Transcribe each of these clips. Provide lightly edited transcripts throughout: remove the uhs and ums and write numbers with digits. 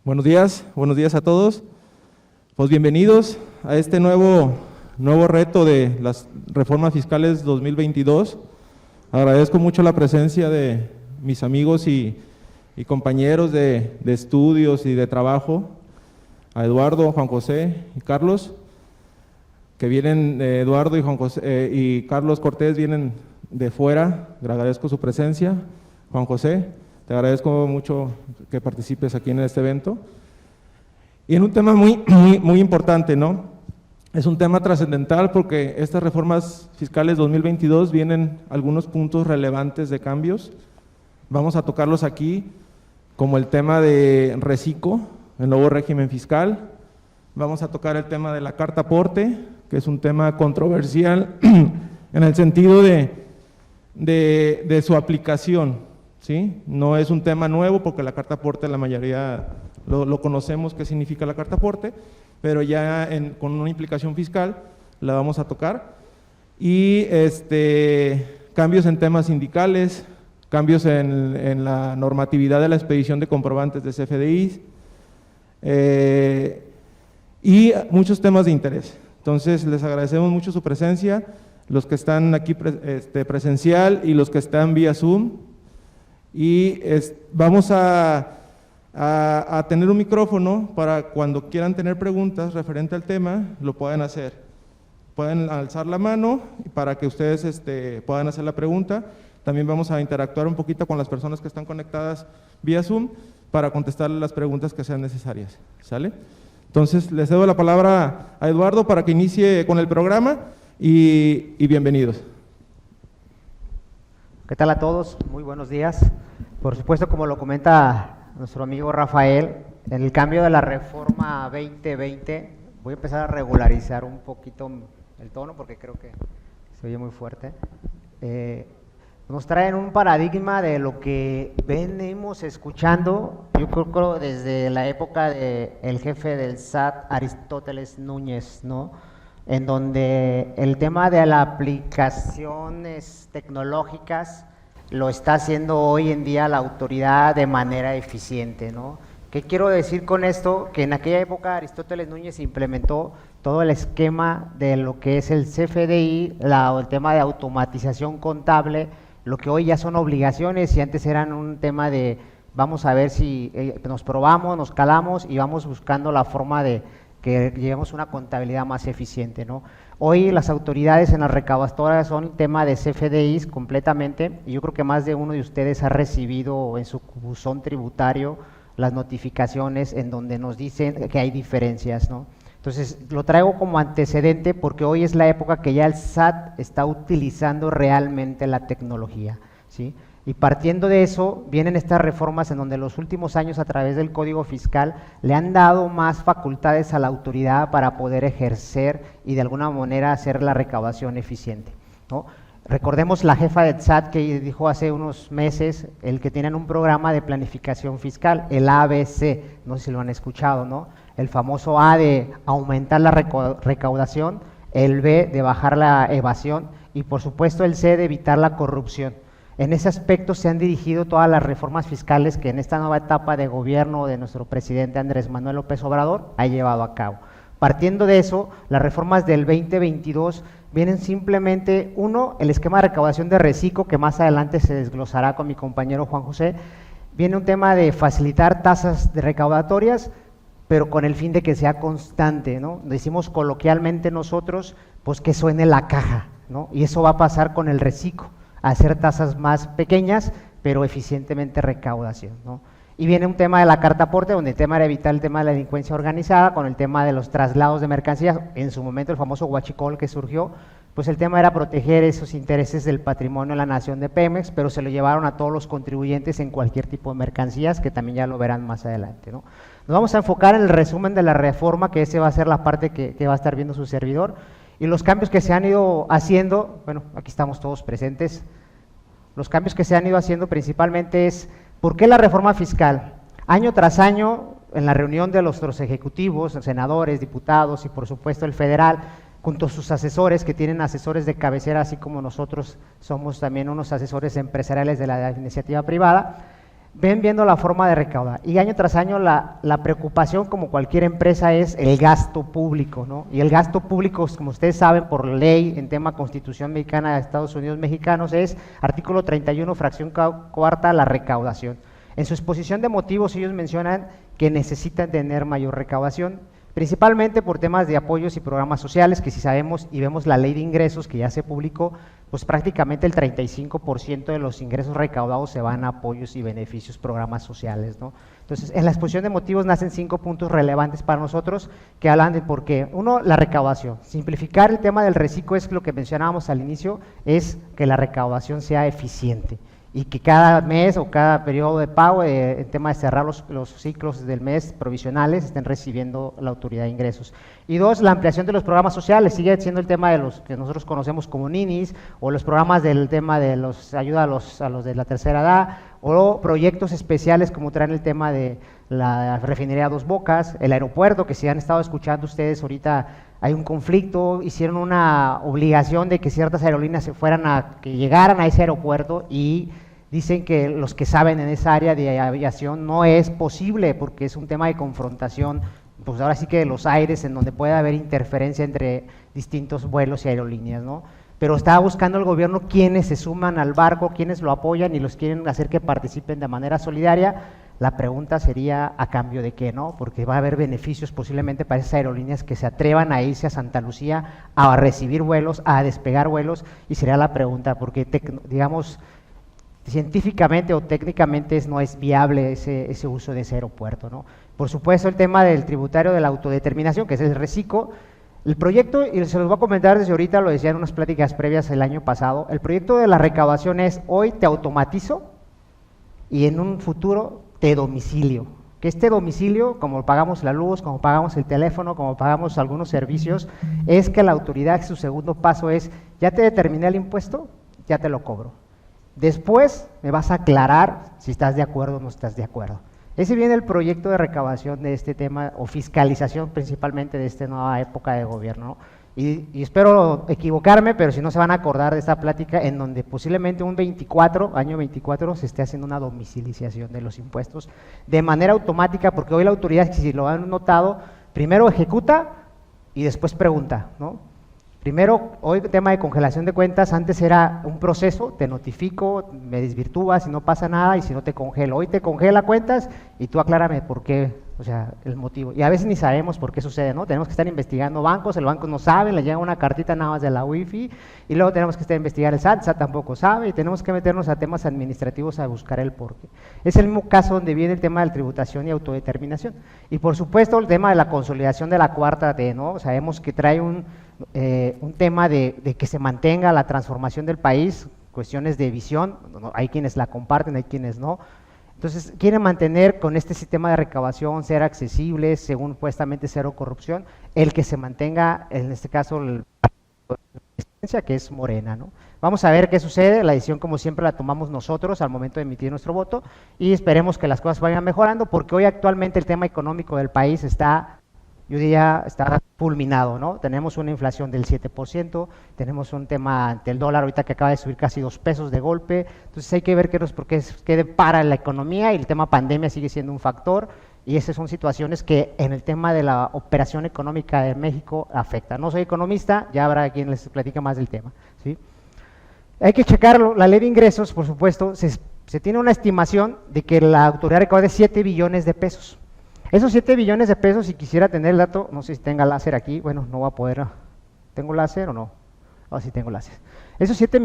Buenos días a todos. Pues bienvenidos a este nuevo reto de las reformas fiscales 2022. Agradezco mucho la presencia de mis amigos y compañeros de estudios y de trabajo, a Eduardo, Juan José y Carlos, que vienen, Eduardo y Juan José y Carlos Cortés vienen de fuera. Le agradezco su presencia. Juan José, te agradezco mucho que participes aquí en este evento. Y en un tema muy importante, ¿no? Es un tema trascendental porque estas reformas fiscales 2022 vienen algunos puntos relevantes de cambios. Vamos a tocarlos aquí, como el tema de reciclo, el nuevo régimen fiscal. Vamos a tocar el tema de la carta aporte, que es un tema controversial en el sentido de su aplicación, ¿sí? No es un tema nuevo porque la carta aporte la mayoría lo conocemos qué significa la carta aporte, pero ya con una implicación fiscal la vamos a tocar. Y cambios en temas sindicales, cambios en la normatividad de la expedición de comprobantes de CFDI y muchos temas de interés. Entonces les agradecemos mucho su presencia, los que están aquí presencial y los que están vía Zoom. Y vamos a tener un micrófono para cuando quieran tener preguntas referente al tema, lo puedan hacer. Pueden alzar la mano para que ustedes puedan hacer la pregunta. También vamos a interactuar un poquito con las personas que están conectadas vía Zoom para contestarles las preguntas que sean necesarias. ¿Sale? Entonces, les cedo la palabra a Eduardo para que inicie con el programa y bienvenidos. ¿Qué tal a todos? Muy buenos días. Por supuesto, como lo comenta nuestro amigo Rafael, en el cambio de la reforma 2020, voy a empezar a regularizar un poquito el tono porque creo que se oye muy fuerte. Nos traen un paradigma de lo que venimos escuchando, yo creo desde la época del jefe del SAT, Aristóteles Núñez, ¿no? En donde el tema de las aplicaciones tecnológicas lo está haciendo hoy en día la autoridad de manera eficiente, ¿no? ¿Qué quiero decir con esto? Que en aquella época Aristóteles Núñez implementó todo el esquema de lo que es el CFDI, el tema de automatización contable, lo que hoy ya son obligaciones y antes eran un tema de vamos a ver si nos probamos, nos calamos y vamos buscando la forma de que llevemos una contabilidad más eficiente, ¿no? Hoy las autoridades en las recaudadoras son tema de CFDIs completamente y yo creo que más de uno de ustedes ha recibido en su buzón tributario las notificaciones en donde nos dicen que hay diferencias, ¿no? Entonces lo traigo como antecedente porque hoy es la época que ya el SAT está utilizando realmente la tecnología, ¿sí? Y partiendo de eso, vienen estas reformas en donde los últimos años a través del Código Fiscal le han dado más facultades a la autoridad para poder ejercer y de alguna manera hacer la recaudación eficiente, ¿no? Recordemos la jefa del SAT que dijo hace unos meses el que tienen un programa de planificación fiscal, el ABC, no sé si lo han escuchado, ¿no? El famoso A de aumentar la recaudación, el B de bajar la evasión y por supuesto el C de evitar la corrupción. En ese aspecto se han dirigido todas las reformas fiscales que en esta nueva etapa de gobierno de nuestro presidente Andrés Manuel López Obrador ha llevado a cabo. Partiendo de eso, las reformas del 2022 vienen simplemente, uno, el esquema de recaudación de reciclo, que más adelante se desglosará con mi compañero Juan José, viene un tema de facilitar tasas de recaudatorias, pero con el fin de que sea constante, ¿no? Decimos coloquialmente nosotros, pues que suene la caja, ¿no? Y eso va a pasar con el reciclo, hacer tasas más pequeñas, pero eficientemente recaudación, ¿no? Y viene un tema de la carta aporte, donde el tema era evitar el tema de la delincuencia organizada, con el tema de los traslados de mercancías, en su momento el famoso huachicol que surgió, pues el tema era proteger esos intereses del patrimonio de la nación de Pemex, pero se lo llevaron a todos los contribuyentes en cualquier tipo de mercancías, que también ya lo verán más adelante, ¿no? Nos vamos a enfocar en el resumen de la reforma, que ese va a ser la parte que va a estar viendo su servidor, y los cambios que se han ido haciendo, bueno, aquí estamos todos presentes, los cambios que se han ido haciendo principalmente es, ¿por qué la reforma fiscal? Año tras año, en la reunión de los ejecutivos, senadores, diputados y por supuesto el federal, junto a sus asesores, que tienen asesores de cabecera, así como nosotros somos también unos asesores empresariales de la iniciativa privada, ven viendo la forma de recaudar. Y año tras año la preocupación, como cualquier empresa, es el gasto público, ¿no? Y el gasto público, como ustedes saben, por ley, en tema Constitución Mexicana de Estados Unidos Mexicanos, es artículo 31, fracción cuarta, la recaudación. En su exposición de motivos ellos mencionan que necesitan tener mayor recaudación, principalmente por temas de apoyos y programas sociales, que si sabemos y vemos la ley de ingresos que ya se publicó, pues prácticamente el 35% de los ingresos recaudados se van a apoyos y beneficios, programas sociales, ¿no? Entonces, en la exposición de motivos nacen 5 puntos relevantes para nosotros que hablan de por qué. Uno, la recaudación. Simplificar el tema del reciclo es lo que mencionábamos al inicio, es que la recaudación sea eficiente y que cada mes o cada periodo de pago, en tema de cerrar los ciclos del mes provisionales, estén recibiendo la autoridad de ingresos. Y dos, la ampliación de los programas sociales, sigue siendo el tema de los que nosotros conocemos como ninis, o los programas del tema de los ayuda a los de la tercera edad, o proyectos especiales como traen el tema de la refinería Dos Bocas, el aeropuerto, que si han estado escuchando ustedes ahorita, hay un conflicto, hicieron una obligación de que ciertas aerolíneas que llegaran a ese aeropuerto, y dicen que los que saben en esa área de aviación no es posible porque es un tema de confrontación, pues ahora sí que de los aires, en donde puede haber interferencia entre distintos vuelos y aerolíneas, ¿no? Pero está buscando el gobierno quienes se suman al barco, quienes lo apoyan y los quieren hacer que participen de manera solidaria. La pregunta sería, ¿a cambio de qué, no? Porque va a haber beneficios posiblemente para esas aerolíneas que se atrevan a irse a Santa Lucía a recibir vuelos, a despegar vuelos, y sería la pregunta, porque digamos, científicamente o técnicamente no es viable ese uso de ese aeropuerto, ¿no? Por supuesto, el tema del tributario de la autodeterminación, que es el reciclo. El proyecto, y se los voy a comentar desde ahorita, lo decía en unas pláticas previas el año pasado, el proyecto de la recaudación es: hoy te automatizo y en un futuro te domicilio. Que este domicilio, como pagamos la luz, como pagamos el teléfono, como pagamos algunos servicios, es que la autoridad, su segundo paso es: ya te determiné el impuesto, ya te lo cobro. Después me vas a aclarar si estás de acuerdo o no estás de acuerdo. Ese viene el proyecto de recaudación de este tema, o fiscalización principalmente de esta nueva época de gobierno, ¿no? Y espero equivocarme, pero si no se van a acordar de esta plática en donde posiblemente año 24, se esté haciendo una domiciliación de los impuestos de manera automática, porque hoy la autoridad, si lo han notado, primero ejecuta y después pregunta, ¿no? Primero, hoy el tema de congelación de cuentas, antes era un proceso, te notifico, me desvirtúas y no pasa nada, y si no te congelo. Hoy te congela cuentas y tú aclárame por qué, o sea, el motivo. Y a veces ni sabemos por qué sucede, ¿no? Tenemos que estar investigando bancos, el banco no sabe, le llega una cartita nada más de la Wi-Fi, y luego tenemos que estar investigando el SAT tampoco sabe, y tenemos que meternos a temas administrativos a buscar el porqué. Es el mismo caso donde viene el tema de tributación y autodeterminación. Y por supuesto el tema de la consolidación de la cuarta T, ¿no? Sabemos que trae un tema de que se mantenga la transformación del país, cuestiones de visión, hay quienes la comparten, hay quienes no. Entonces, quieren mantener con este sistema de recaudación, ser accesibles, según supuestamente cero corrupción, el que se mantenga, en este caso, que es Morena, ¿no? Vamos a ver qué sucede. La decisión, como siempre, la tomamos nosotros al momento de emitir nuestro voto, y esperemos que las cosas vayan mejorando, porque hoy actualmente el tema económico del país está, yo diría, está fulminado, ¿no? Tenemos una inflación del 7%, tenemos un tema ante el dólar ahorita que acaba de subir casi 2 pesos de golpe, entonces hay que ver qué para la economía, y el tema pandemia sigue siendo un factor, y esas son situaciones que en el tema de la operación económica de México afectan. No soy economista, ya habrá quien les platique más del tema, ¿sí? Hay que checarlo. La ley de ingresos, por supuesto, se tiene una estimación de que la autoridad recaude 7 billones de pesos. Esos 7 billones de pesos, si quisiera tener el dato, no sé si tenga láser aquí, bueno, no voy a poder, ¿tengo láser o no? Ah, sí tengo láser. Esos 7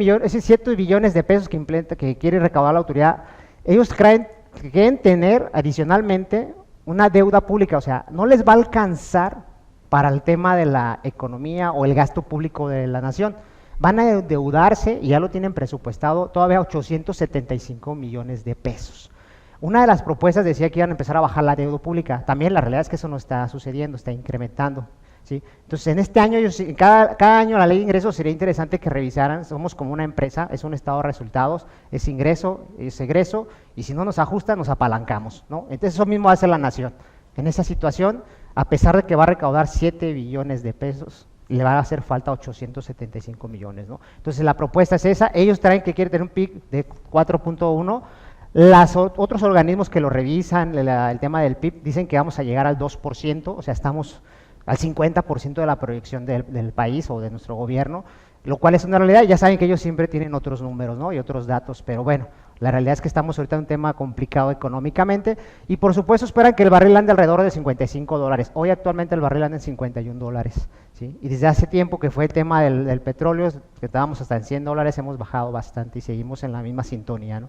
billones de pesos que quiere recaudar la autoridad, ellos quieren tener adicionalmente una deuda pública, o sea, no les va a alcanzar para el tema de la economía o el gasto público de la nación. Van a endeudarse, y ya lo tienen presupuestado, todavía 875 millones de pesos. Una de las propuestas decía que iban a empezar a bajar la deuda pública. También la realidad es que eso no está sucediendo, está incrementando, ¿sí? Entonces, en este año, cada año la ley de ingresos sería interesante que revisaran. Somos como una empresa, es un estado de resultados, es ingreso, es egreso, y si no nos ajusta, nos apalancamos, ¿no? Entonces, eso mismo hace la nación. En esa situación, a pesar de que va a recaudar 7 billones de pesos, le va a hacer falta 875 millones, ¿no? Entonces, la propuesta es esa. Ellos traen que quieren tener un PIB de 4.1, Otros organismos que lo revisan, el tema del PIB, dicen que vamos a llegar al 2%, o sea, estamos al 50% de la proyección del país o de nuestro gobierno, lo cual es una realidad. Ya saben que ellos siempre tienen otros números, ¿no? Y otros datos, pero bueno, la realidad es que estamos ahorita en un tema complicado económicamente y por supuesto esperan que el barril ande alrededor de $55. Hoy actualmente el barril anda en $51, ¿sí? Y desde hace tiempo que fue el tema del petróleo, que estábamos hasta en $100, hemos bajado bastante y seguimos en la misma sintonía, ¿no?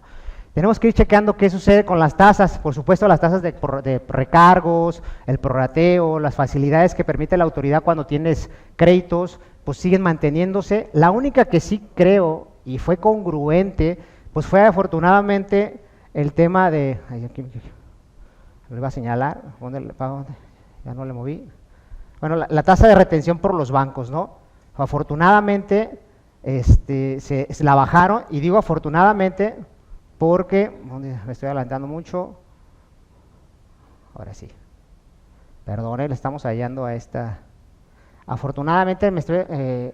Tenemos que ir checando qué sucede con las tasas, por supuesto las tasas de recargos, el prorrateo, las facilidades que permite la autoridad cuando tienes créditos, pues siguen manteniéndose. La única que sí creo y fue congruente, pues fue afortunadamente el tema de, aquí lo iba a señalar, ¿dónde? Ya no le moví. Bueno, la tasa de retención por los bancos, ¿no? Afortunadamente se la bajaron, y digo afortunadamente porque, me estoy adelantando mucho, ahora sí, perdone, le estamos hallando a esta, afortunadamente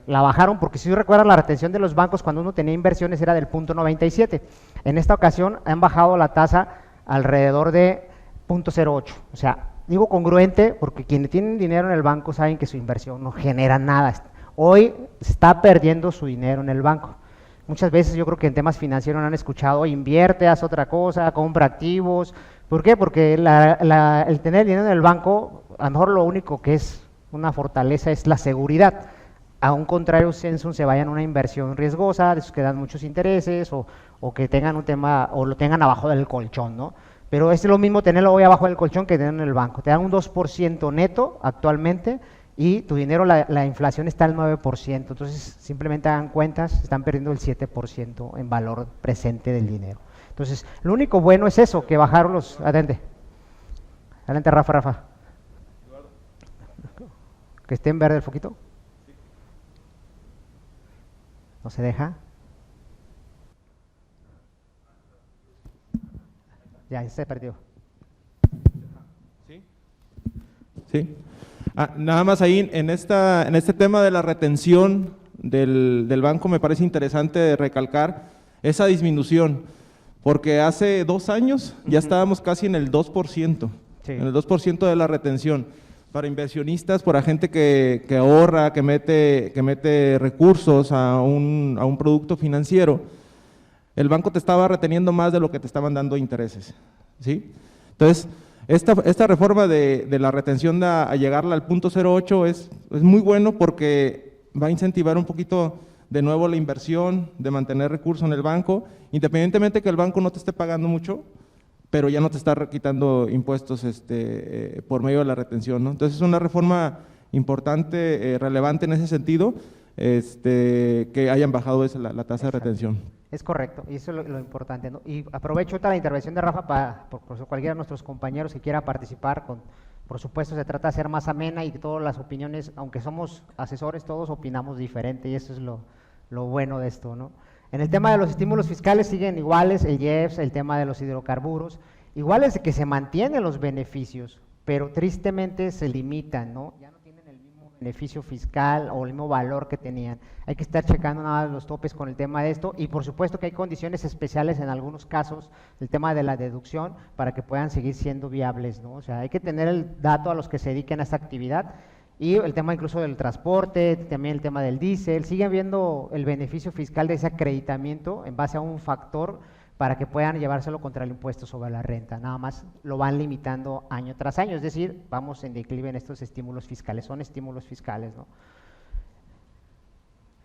la bajaron porque si recuerdan la retención de los bancos cuando uno tenía inversiones era del 0.97, en esta ocasión han bajado la tasa alrededor de 0.08, o sea, digo congruente porque quienes tienen dinero en el banco saben que su inversión no genera nada, hoy está perdiendo su dinero en el banco. Muchas veces yo creo que en temas financieros han escuchado, invierte, haz otra cosa, compra activos. ¿Por qué? Porque el tener dinero en el banco, a lo mejor lo único que es una fortaleza es la seguridad. A un contrario, se vayan a una inversión riesgosa, de esos que dan muchos intereses, o que tengan un tema, o lo tengan abajo del colchón, ¿no? Pero es lo mismo tenerlo hoy abajo del colchón que tenerlo en el banco. Te dan un 2% neto actualmente, y tu dinero, la inflación está al 9%, entonces simplemente hagan cuentas, están perdiendo el 7% en valor presente del dinero. Entonces, lo único bueno es eso, que bajaron los... Adelante, Rafa. Que esté en verde el foquito. ¿No se deja? Ya se perdió. ¿Sí? Nada más ahí, en este tema de la retención del banco me parece interesante recalcar esa disminución, porque hace 2 años ya estábamos casi en el 2%, sí, en el 2% de la retención. Para inversionistas, para gente que ahorra, que mete recursos a un producto financiero, el banco te estaba reteniendo más de lo que te estaban dando intereses, ¿sí? Entonces, esta reforma de la retención a llegarla al 0.08 es muy bueno porque va a incentivar un poquito de nuevo la inversión, de mantener recursos en el banco, independientemente que el banco no te esté pagando mucho, pero ya no te está quitando impuestos por medio de la retención, ¿no? Entonces es una reforma importante, relevante en ese sentido, que hayan bajado la tasa de retención. Es correcto, y eso es lo importante, ¿no? Y aprovecho la intervención de Rafa por cualquiera de nuestros compañeros que quiera participar, por supuesto se trata de ser más amena y que todas las opiniones, aunque somos asesores, todos opinamos diferente y eso es lo bueno de esto, ¿no? En el tema de los estímulos fiscales siguen iguales, el IEPS, el tema de los hidrocarburos, iguales de que se mantienen los beneficios, pero tristemente se limitan, ¿no? Ya no tienen el mismo beneficio fiscal o el mismo valor que tenían. Hay que estar checando nada más los topes con el tema de esto y por supuesto que hay condiciones especiales en algunos casos, el tema de la deducción para que puedan seguir siendo viables, ¿no? O sea, hay que tener el dato a los que se dediquen a esta actividad y el tema incluso del transporte, también el tema del diésel, siguen viendo el beneficio fiscal de ese acreditamiento en base a un factor para que puedan llevárselo contra el impuesto sobre la renta, nada más lo van limitando año tras año, es decir, vamos en declive en estos estímulos fiscales, son estímulos fiscales, ¿no?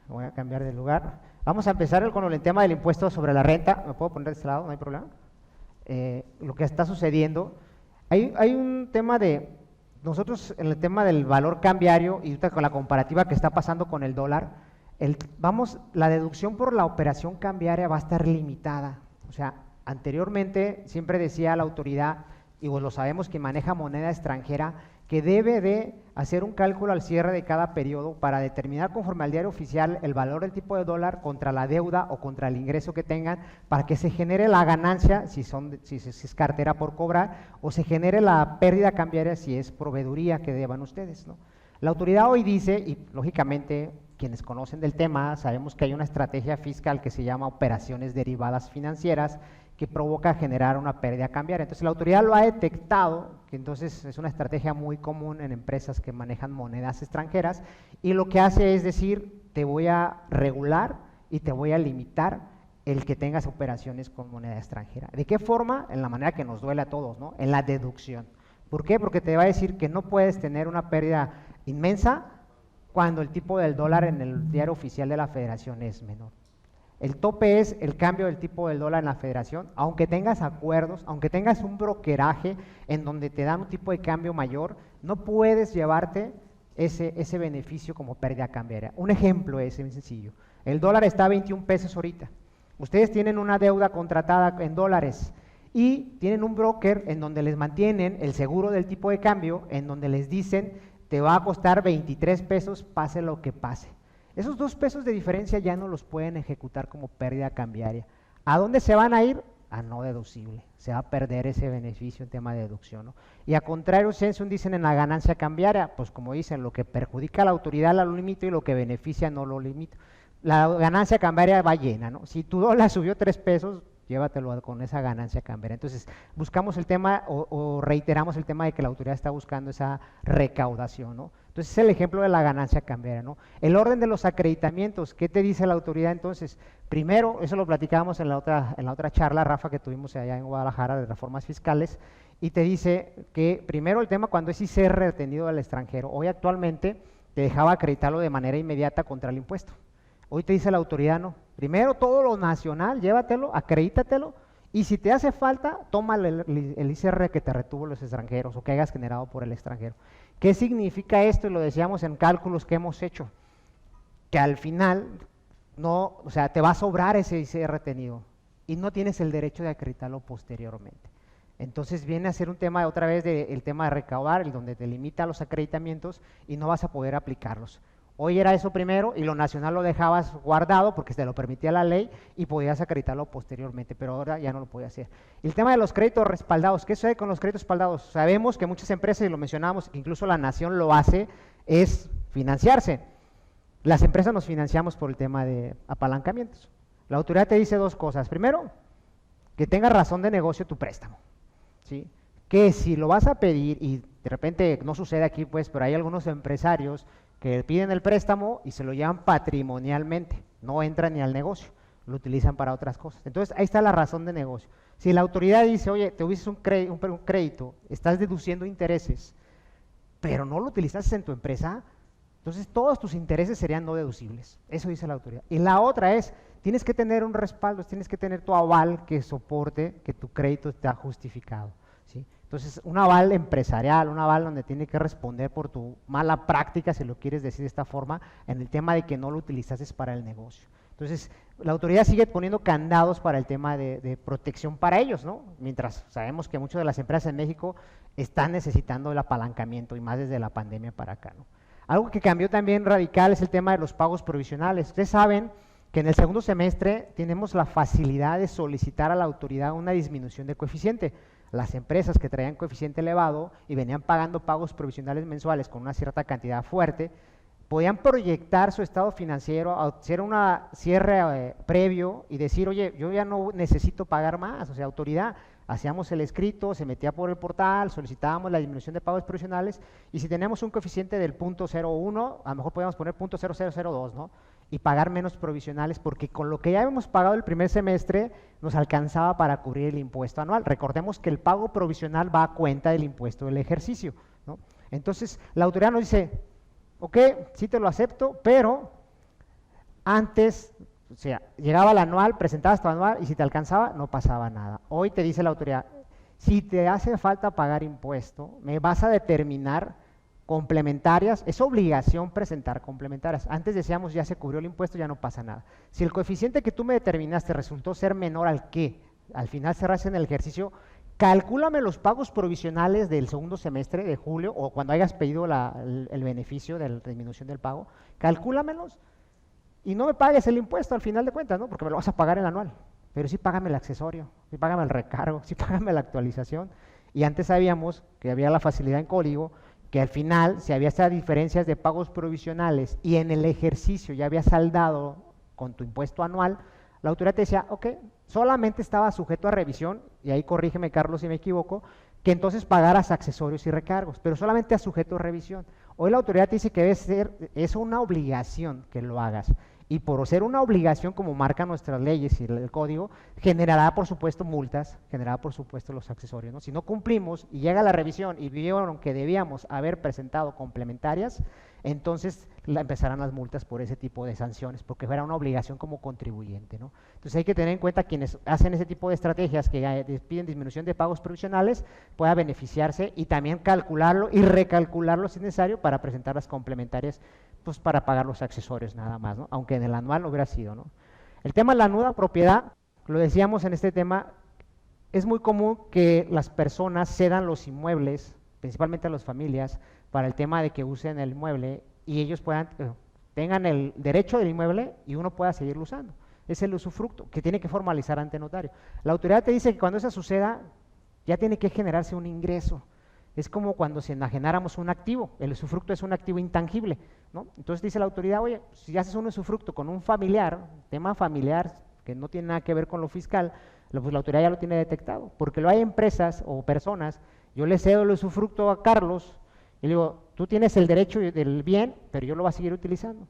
Voy a cambiar de lugar. Vamos a empezar con el tema del impuesto sobre la renta, ¿me puedo poner de este lado? No hay problema. Lo que está sucediendo, hay un tema de... Nosotros en el tema del valor cambiario y con la comparativa que está pasando con el dólar, la deducción por la operación cambiaria va a estar limitada. O sea, anteriormente siempre decía la autoridad, y pues lo sabemos que maneja moneda extranjera, que debe de hacer un cálculo al cierre de cada periodo para determinar conforme al diario oficial el valor del tipo de dólar contra la deuda o contra el ingreso que tengan para que se genere la ganancia si es cartera por cobrar o se genere la pérdida cambiaria si es proveeduría que deban ustedes, ¿no? La autoridad hoy dice, y lógicamente quienes conocen del tema sabemos que hay una estrategia fiscal que se llama operaciones derivadas financieras que provoca generar una pérdida cambiaria. Entonces la autoridad lo ha detectado, que entonces es una estrategia muy común en empresas que manejan monedas extranjeras, y lo que hace es decir, te voy a regular y te voy a limitar el que tengas operaciones con moneda extranjera. ¿De qué forma? En la manera que nos duele a todos, ¿no? En la deducción. ¿Por qué? Porque te va a decir que no puedes tener una pérdida inmensa cuando el tipo del dólar en el diario oficial de la Federación es menor. El tope es el cambio del tipo del dólar en la Federación, aunque tengas acuerdos, aunque tengas un brokeraje en donde te dan un tipo de cambio mayor, no puedes llevarte ese beneficio como pérdida cambiaria. Un ejemplo es muy sencillo. El dólar está a 21 pesos ahorita. Ustedes tienen una deuda contratada en dólares y tienen un broker en donde les mantienen el seguro del tipo de cambio, en donde les dicen te va a costar 23 pesos pase lo que pase. Esos 2 pesos de diferencia ya no los pueden ejecutar como pérdida cambiaria. ¿A dónde se van a ir? A no deducible. Se va a perder ese beneficio en tema de deducción, ¿no? Y a contrario, sensum dicen en la ganancia cambiaria, pues como dicen, lo que perjudica a la autoridad lo limito y lo que beneficia no lo limito. La ganancia cambiaria va llena, ¿no? Si tu dólar subió 3 pesos, llévatelo con esa ganancia cambiaria. Entonces, buscamos el tema o reiteramos el tema de que la autoridad está buscando esa recaudación, ¿no? Entonces, es el ejemplo de la ganancia cambiaria, ¿no? El orden de los acreditamientos, ¿qué te dice la autoridad entonces? Primero, eso lo platicábamos en la otra charla, Rafa, que tuvimos allá en Guadalajara de reformas fiscales, y te dice que primero el tema cuando es ICR retenido del extranjero. Hoy actualmente te dejaba acreditarlo de manera inmediata contra el impuesto. Hoy te dice la autoridad, no. Primero todo lo nacional, llévatelo, acredítatelo, y si te hace falta, toma el ICR que te retuvo los extranjeros o que hayas generado por el extranjero. ¿Qué significa esto? Y lo decíamos en cálculos que hemos hecho, que al final no, o sea, te va a sobrar ese ICR retenido y no tienes el derecho de acreditarlo posteriormente. Entonces viene a ser un tema otra vez del tema de recaudar, el donde te limita los acreditamientos y no vas a poder aplicarlos. Hoy era eso primero y lo nacional lo dejabas guardado porque te lo permitía la ley y podías acreditarlo posteriormente, pero ahora ya no lo podía hacer. Y el tema de los créditos respaldados, ¿qué sucede con los créditos respaldados? Sabemos que muchas empresas, y lo mencionamos, incluso la nación lo hace, es financiarse. Las empresas nos financiamos por el tema de apalancamientos. La autoridad te dice 2 cosas. Primero, que tengas razón de negocio tu préstamo, ¿sí? Que si lo vas a pedir y de repente no sucede aquí, pues, pero hay algunos empresarios que piden el préstamo y se lo llevan patrimonialmente, no entran ni al negocio, lo utilizan para otras cosas. Entonces, ahí está la razón de negocio. Si la autoridad dice, oye, te hubieses un crédito, estás deduciendo intereses, pero no lo utilizaste en tu empresa, entonces todos tus intereses serían no deducibles. Eso dice la autoridad. Y la otra es, tienes que tener un respaldo, tienes que tener tu aval que soporte que tu crédito está justificado, ¿sí? Entonces, un aval empresarial, un aval donde tiene que responder por tu mala práctica, si lo quieres decir de esta forma, en el tema de que no lo utilizaste para el negocio. Entonces, la autoridad sigue poniendo candados para el tema de protección para ellos, ¿no? Mientras sabemos que muchas de las empresas en México están necesitando el apalancamiento y más desde la pandemia para acá, ¿no? Algo que cambió también radical es el tema de los pagos provisionales. Ustedes saben que en el segundo semestre tenemos la facilidad de solicitar a la autoridad una disminución de coeficiente. Las empresas que traían coeficiente elevado y venían pagando pagos provisionales mensuales con una cierta cantidad fuerte, podían proyectar su estado financiero, hacer un cierre previo y decir, oye, yo ya no necesito pagar más, o sea, autoridad, hacíamos el escrito, se metía por el portal, solicitábamos la disminución de pagos provisionales y si teníamos un coeficiente del 0.01, a lo mejor podíamos poner 0.0002, ¿no? Y pagar menos provisionales porque con lo que ya habíamos pagado el primer semestre nos alcanzaba para cubrir el impuesto anual. Recordemos que el pago provisional va a cuenta del impuesto del ejercicio, ¿no? Entonces, la autoridad nos dice, ok, sí te lo acepto, pero antes, o sea, llegaba el anual, presentabas tu anual y si te alcanzaba no pasaba nada. Hoy te dice la autoridad, si te hace falta pagar impuesto, me vas a determinar complementarias, es obligación presentar complementarias. Antes decíamos ya se cubrió el impuesto, ya no pasa nada. Si el coeficiente que tú me determinaste resultó ser menor al que al final cerraste en el ejercicio, calcúlame los pagos provisionales del segundo semestre de julio o cuando hayas pedido el beneficio de la disminución del pago, calcúlamelos y no me pagues el impuesto al final de cuentas, ¿no? Porque me lo vas a pagar el anual, pero sí págame el accesorio, sí págame el recargo, sí págame la actualización. Y antes sabíamos que había la facilidad en código, que al final, si había estas diferencias de pagos provisionales y en el ejercicio ya había saldado con tu impuesto anual, la autoridad te decía, ok, solamente estaba sujeto a revisión, y ahí corrígeme Carlos si me equivoco, que entonces pagaras accesorios y recargos, pero solamente a sujeto a revisión. Hoy la autoridad te dice que es una obligación que lo hagas, y por ser una obligación como marcan nuestras leyes y el código, generará por supuesto multas, generará por supuesto los accesorios, ¿no? Si no cumplimos y llega la revisión y vieron que debíamos haber presentado complementarias, entonces empezarán las multas por ese tipo de sanciones, porque era una obligación como contribuyente, ¿no? Entonces hay que tener en cuenta quienes hacen ese tipo de estrategias que piden disminución de pagos provisionales, pueda beneficiarse y también calcularlo y recalcularlo si es necesario para presentar las complementarias, pues para pagar los accesorios nada más, ¿no? Aunque en el anual no hubiera sido, ¿no? El tema de la nuda propiedad, lo decíamos en este tema, es muy común que las personas cedan los inmuebles, principalmente a las familias, para el tema de que usen el inmueble y ellos tengan el derecho del inmueble y uno pueda seguirlo usando. Es el usufructo que tiene que formalizar ante notario. La autoridad te dice que cuando eso suceda ya tiene que generarse un ingreso. Es como cuando si enajenáramos un activo, el usufructo es un activo intangible, ¿no? Entonces dice la autoridad, oye, si haces un usufructo con un familiar, tema familiar que no tiene nada que ver con lo fiscal, pues la autoridad ya lo tiene detectado, porque lo hay empresas o personas, yo le cedo el usufructo a Carlos y le digo, tú tienes el derecho del bien, pero yo lo voy a seguir utilizando.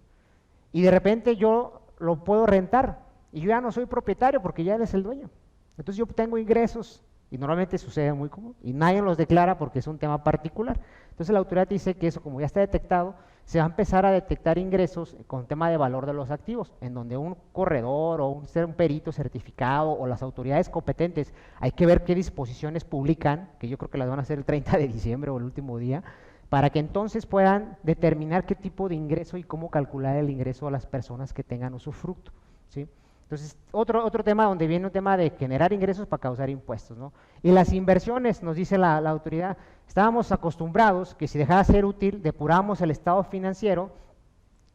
Y de repente yo lo puedo rentar y yo ya no soy propietario porque ya él es el dueño. Entonces yo tengo ingresos y normalmente sucede muy común y nadie los declara porque es un tema particular. Entonces la autoridad dice que eso, como ya está detectado, se va a empezar a detectar ingresos con tema de valor de los activos, en donde un corredor o un perito certificado o las autoridades competentes, hay que ver qué disposiciones publican, que yo creo que las van a hacer el 30 de diciembre o el último día, para que entonces puedan determinar qué tipo de ingreso y cómo calcular el ingreso a las personas que tengan usufructo, ¿sí? Entonces, otro tema donde viene un tema de generar ingresos para causar impuestos, ¿no? Y las inversiones, nos dice la autoridad, estábamos acostumbrados que si dejaba de ser útil, depuramos el estado financiero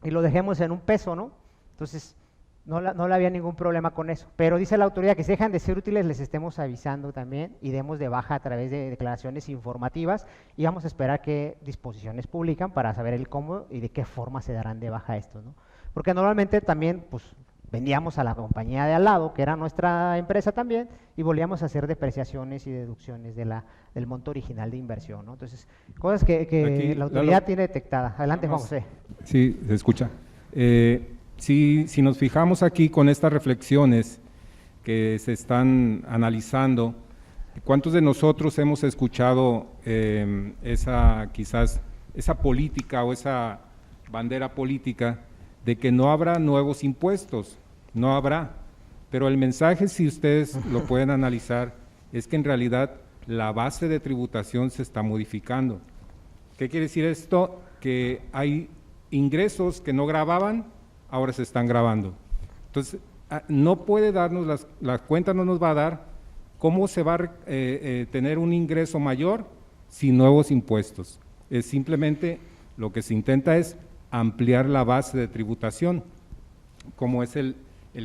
y lo dejemos en un peso, ¿no? Entonces, no le había ningún problema con eso. Pero dice la autoridad que si dejan de ser útiles, les estemos avisando también y demos de baja a través de declaraciones informativas y vamos a esperar qué disposiciones publican para saber el cómo y de qué forma se darán de baja esto, ¿no? Porque normalmente también, pues, vendíamos a la compañía de al lado, que era nuestra empresa también, y volvíamos a hacer depreciaciones y deducciones del monto original de inversión, ¿no? Entonces, cosas que aquí, la autoridad tiene detectada. Adelante, Juan José. Sí, se escucha. Si nos fijamos aquí con estas reflexiones que se están analizando, ¿cuántos de nosotros hemos escuchado quizás esa política o esa bandera política de que no habrá nuevos impuestos? No habrá, pero el mensaje, si ustedes lo pueden analizar, es que en realidad la base de tributación se está modificando. ¿Qué quiere decir esto? Que hay ingresos que no grababan, ahora se están grabando. Entonces, no puede darnos, la cuenta no nos va a dar cómo se va a tener un ingreso mayor sin nuevos impuestos. Es simplemente lo que se intenta es ampliar la base de tributación, como es el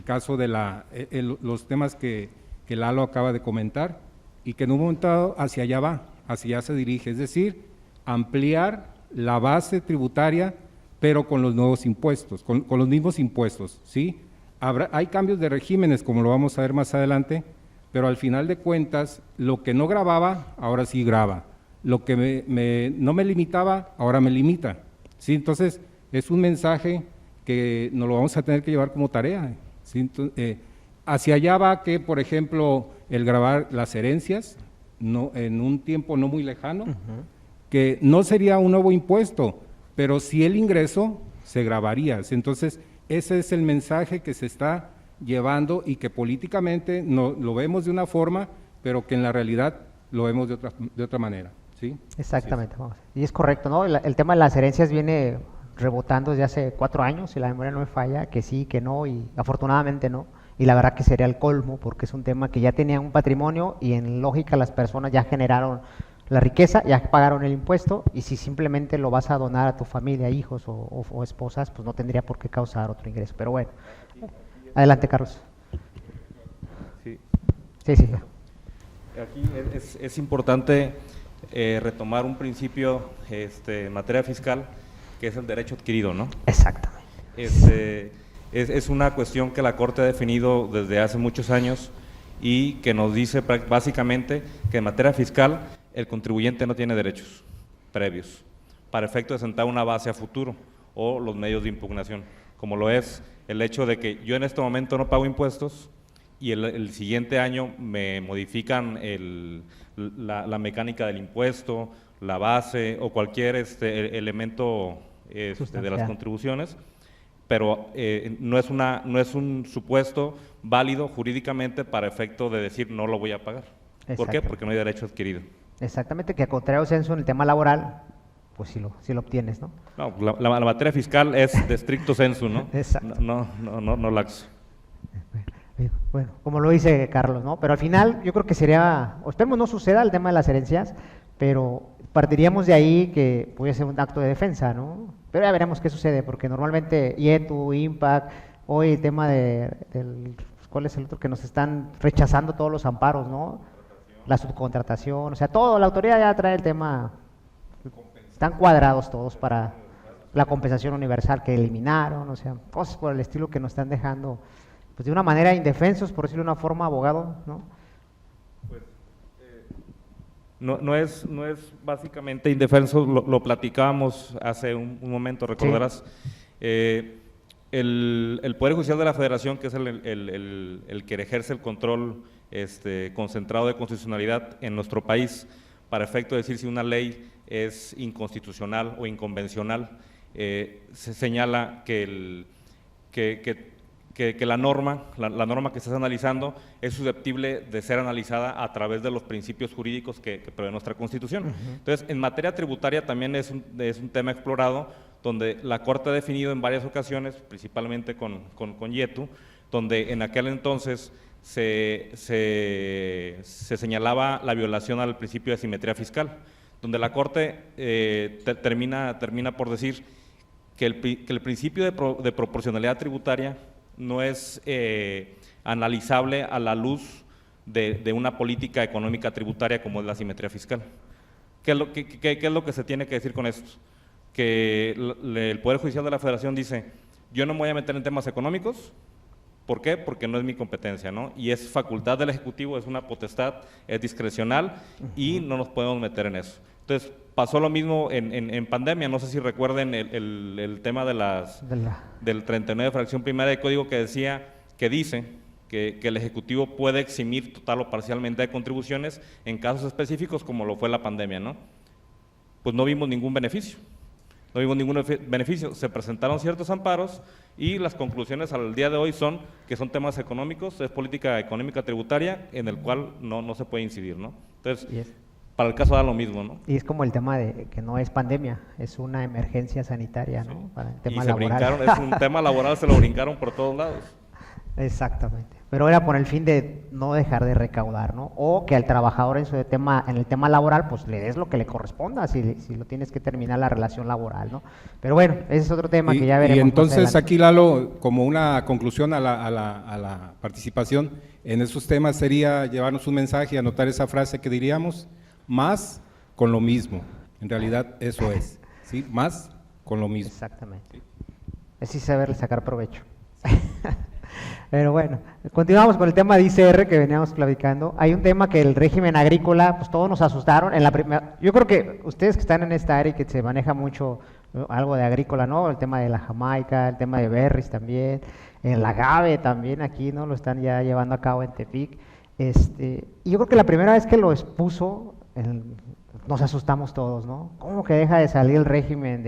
caso de los temas que Lalo acaba de comentar, y que en un momento dado hacia allá va, hacia allá se dirige, es decir, ampliar la base tributaria, pero con los nuevos impuestos, con los mismos impuestos, ¿sí? Hay cambios de regímenes, como lo vamos a ver más adelante, pero al final de cuentas, lo que no grababa, ahora sí graba, lo que no me limitaba, ahora me limita, ¿sí? Entonces, es un mensaje que nos lo vamos a tener que llevar como tarea, ¿sí? Entonces, hacia allá va que, por ejemplo, el grabar las herencias, en un tiempo no muy lejano, que no sería un nuevo impuesto, pero sí el ingreso se grabaría. Entonces, ese es el mensaje que se está llevando y que políticamente no, lo vemos de una forma, pero que en la realidad lo vemos de otra manera, ¿sí? Exactamente, sí. Y es correcto, ¿no? El tema de las herencias viene rebotando desde hace 4 años, si la memoria no me falla, que sí, que no, y afortunadamente no, y la verdad que sería el colmo, porque es un tema que ya tenían un patrimonio y en lógica las personas ya generaron la riqueza, ya pagaron el impuesto, y si simplemente lo vas a donar a tu familia, hijos o esposas, pues no tendría por qué causar otro ingreso, pero bueno. Adelante, Carlos. Sí. Sí. Aquí es importante retomar un principio en materia fiscal, que es el derecho adquirido, ¿no? Exactamente. Es una cuestión que la Corte ha definido desde hace muchos años y que nos dice básicamente que en materia fiscal el contribuyente no tiene derechos previos para efecto de sentar una base a futuro o los medios de impugnación, como lo es el hecho de que yo en este momento no pago impuestos y el siguiente año me modifican la mecánica del impuesto, la base o cualquier elemento de las contribuciones, pero no es un supuesto válido jurídicamente para efecto de decir no lo voy a pagar. ¿Por qué? Porque no hay derecho adquirido. Exactamente, que al contrario, Censo, en el tema laboral, pues sí lo obtienes, ¿no? No, la materia fiscal es de estricto sensu, ¿no? Exacto. No laxo. Bueno, como lo dice Carlos, ¿no? Pero al final yo creo que sería, o esperemos no suceda el tema de las herencias, pero partiríamos de ahí que puede ser un acto de defensa, ¿no? Pero ya veremos qué sucede, porque normalmente IETU, IMPACT, hoy el tema ¿cuál es el otro? Que nos están rechazando todos los amparos, ¿no? La subcontratación, o sea, todo, la autoridad ya trae el tema, están cuadrados todos para la compensación universal que eliminaron, o sea, cosas por el estilo que nos están dejando, pues de una manera indefensos, por decirlo de una forma, abogado, ¿no? Pues, no es básicamente indefenso, lo platicábamos hace un momento, recordarás. Sí. El Poder Judicial de la Federación, que es el que ejerce el control concentrado de constitucionalidad en nuestro país, para efecto de decir si una ley es inconstitucional o inconvencional, se señala que la norma que estás analizando es susceptible de ser analizada a través de los principios jurídicos que prevé nuestra Constitución. Entonces, en materia tributaria también es un tema explorado, donde la Corte ha definido en varias ocasiones, principalmente con IETU, donde en aquel entonces se señalaba la violación al principio de simetría fiscal, donde la Corte termina por decir que el principio de proporcionalidad tributaria no es analizable a la luz de una política económica tributaria como es la simetría fiscal. ¿Qué es lo que se tiene que decir con esto? Que el Poder Judicial de la Federación dice, yo no me voy a meter en temas económicos. ¿Por qué? Porque no es mi competencia, ¿no? Y es facultad del Ejecutivo, es una potestad, es discrecional y no nos podemos meter en eso. Entonces, pasó lo mismo en pandemia, no sé si recuerden el tema del 39 fracción primera de código que dice que el Ejecutivo puede eximir total o parcialmente de contribuciones en casos específicos como lo fue la pandemia, ¿no? Pues no vimos ningún beneficio. No vimos ningún beneficio, se presentaron ciertos amparos y las conclusiones al día de hoy son que son temas económicos, es política económica tributaria en el cual no se puede incidir, ¿no? Entonces, para el caso da lo mismo, ¿no? Y es como el tema de que no es pandemia, es una emergencia sanitaria, ¿no? Sí. Para el tema y laboral. Es un tema laboral, se lo brincaron por todos lados. Exactamente, pero era por el fin de no dejar de recaudar, ¿no? O que al trabajador en el tema laboral, pues le des lo que le corresponda, si lo tienes que terminar la relación laboral, ¿no? Pero bueno, ese es otro tema que ya veremos. Y entonces aquí, Lalo, como una conclusión a la participación en esos temas sería llevarnos un mensaje y anotar esa frase que diríamos, más con lo mismo. En realidad eso es, ¿sí? Más con lo mismo. Exactamente. ¿Sí? Es sí saberle sacar provecho. Pero bueno, continuamos con el tema de ICR que veníamos platicando. Hay un tema que el régimen agrícola, pues todos nos asustaron. Yo creo que ustedes que están en esta área y que se maneja mucho algo de agrícola, ¿no? El tema de la Jamaica, el tema de berries también, el agave también aquí, ¿no? Lo están ya llevando a cabo en Tepic. Y yo creo que la primera vez que lo expuso, nos asustamos todos, ¿no? ¿Cómo que deja de salir el régimen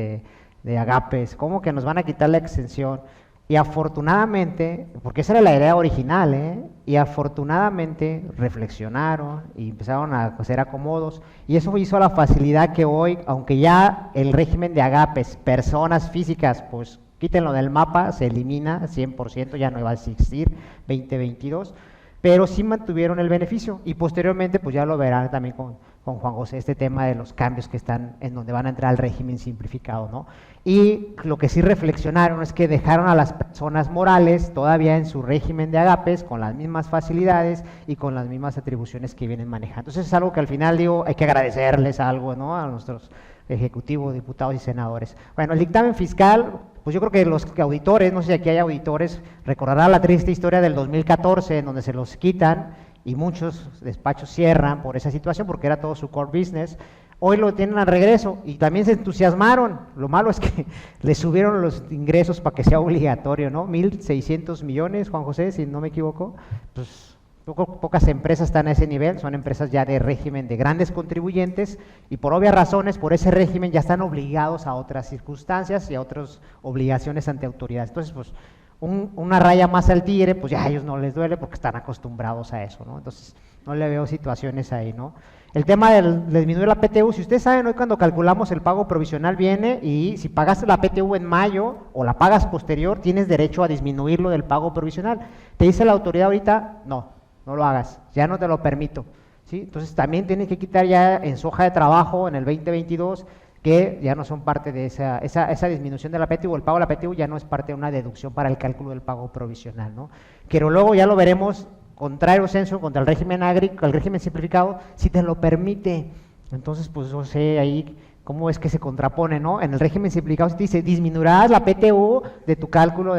de agapes? ¿Cómo que nos van a quitar la exención? Y afortunadamente, porque esa era la idea original, y afortunadamente reflexionaron y empezaron a hacer acomodos, y eso hizo la facilidad que hoy, aunque ya el régimen de agapes, personas físicas, pues quítenlo del mapa, se elimina 100%, ya no va a existir 2022, pero sí mantuvieron el beneficio, y posteriormente pues ya lo verán también con Juan José, este tema de los cambios que están en donde van a entrar al régimen simplificado, ¿no? Y lo que sí reflexionaron es que dejaron a las personas morales todavía en su régimen de agapes con las mismas facilidades y con las mismas atribuciones que vienen manejando. Entonces es algo que al final, digo, hay que agradecerles algo, ¿no? A nuestros ejecutivos, diputados y senadores. Bueno, el dictamen fiscal, pues yo creo que los auditores, no sé si aquí hay auditores, recordarán la triste historia del 2014, en donde se los quitan y muchos despachos cierran por esa situación, porque era todo su core business. Hoy lo tienen al regreso y también se entusiasmaron. Lo malo es que le subieron los ingresos para que sea obligatorio, ¿no? 1.600 millones, Juan José, si no me equivoco. Pues pocas empresas están a ese nivel, son empresas ya de régimen de grandes contribuyentes y por obvias razones, por ese régimen ya están obligados a otras circunstancias y a otras obligaciones ante autoridades. Entonces, pues una raya más al tigre, pues ya a ellos no les duele porque están acostumbrados a eso, ¿no? Entonces, no le veo situaciones ahí, ¿no? El tema de disminuir la PTU, si ustedes saben, hoy cuando calculamos el pago provisional viene y si pagaste la PTU en mayo o la pagas posterior, tienes derecho a disminuirlo del pago provisional. Te dice la autoridad ahorita, no lo hagas, ya no te lo permito, ¿sí? Entonces también tienen que quitar ya en su hoja de trabajo en el 2022 que ya no son parte de esa disminución de la PTU, el pago de la PTU ya no es parte de una deducción para el cálculo del pago provisional, ¿no? Pero luego ya lo veremos, contrario censo contra el régimen agrícola, el régimen simplificado, si te lo permite. Entonces, pues no sé ahí cómo es que se contrapone, ¿no? En el régimen simplificado se te dice, disminuirás la PTU de tu cálculo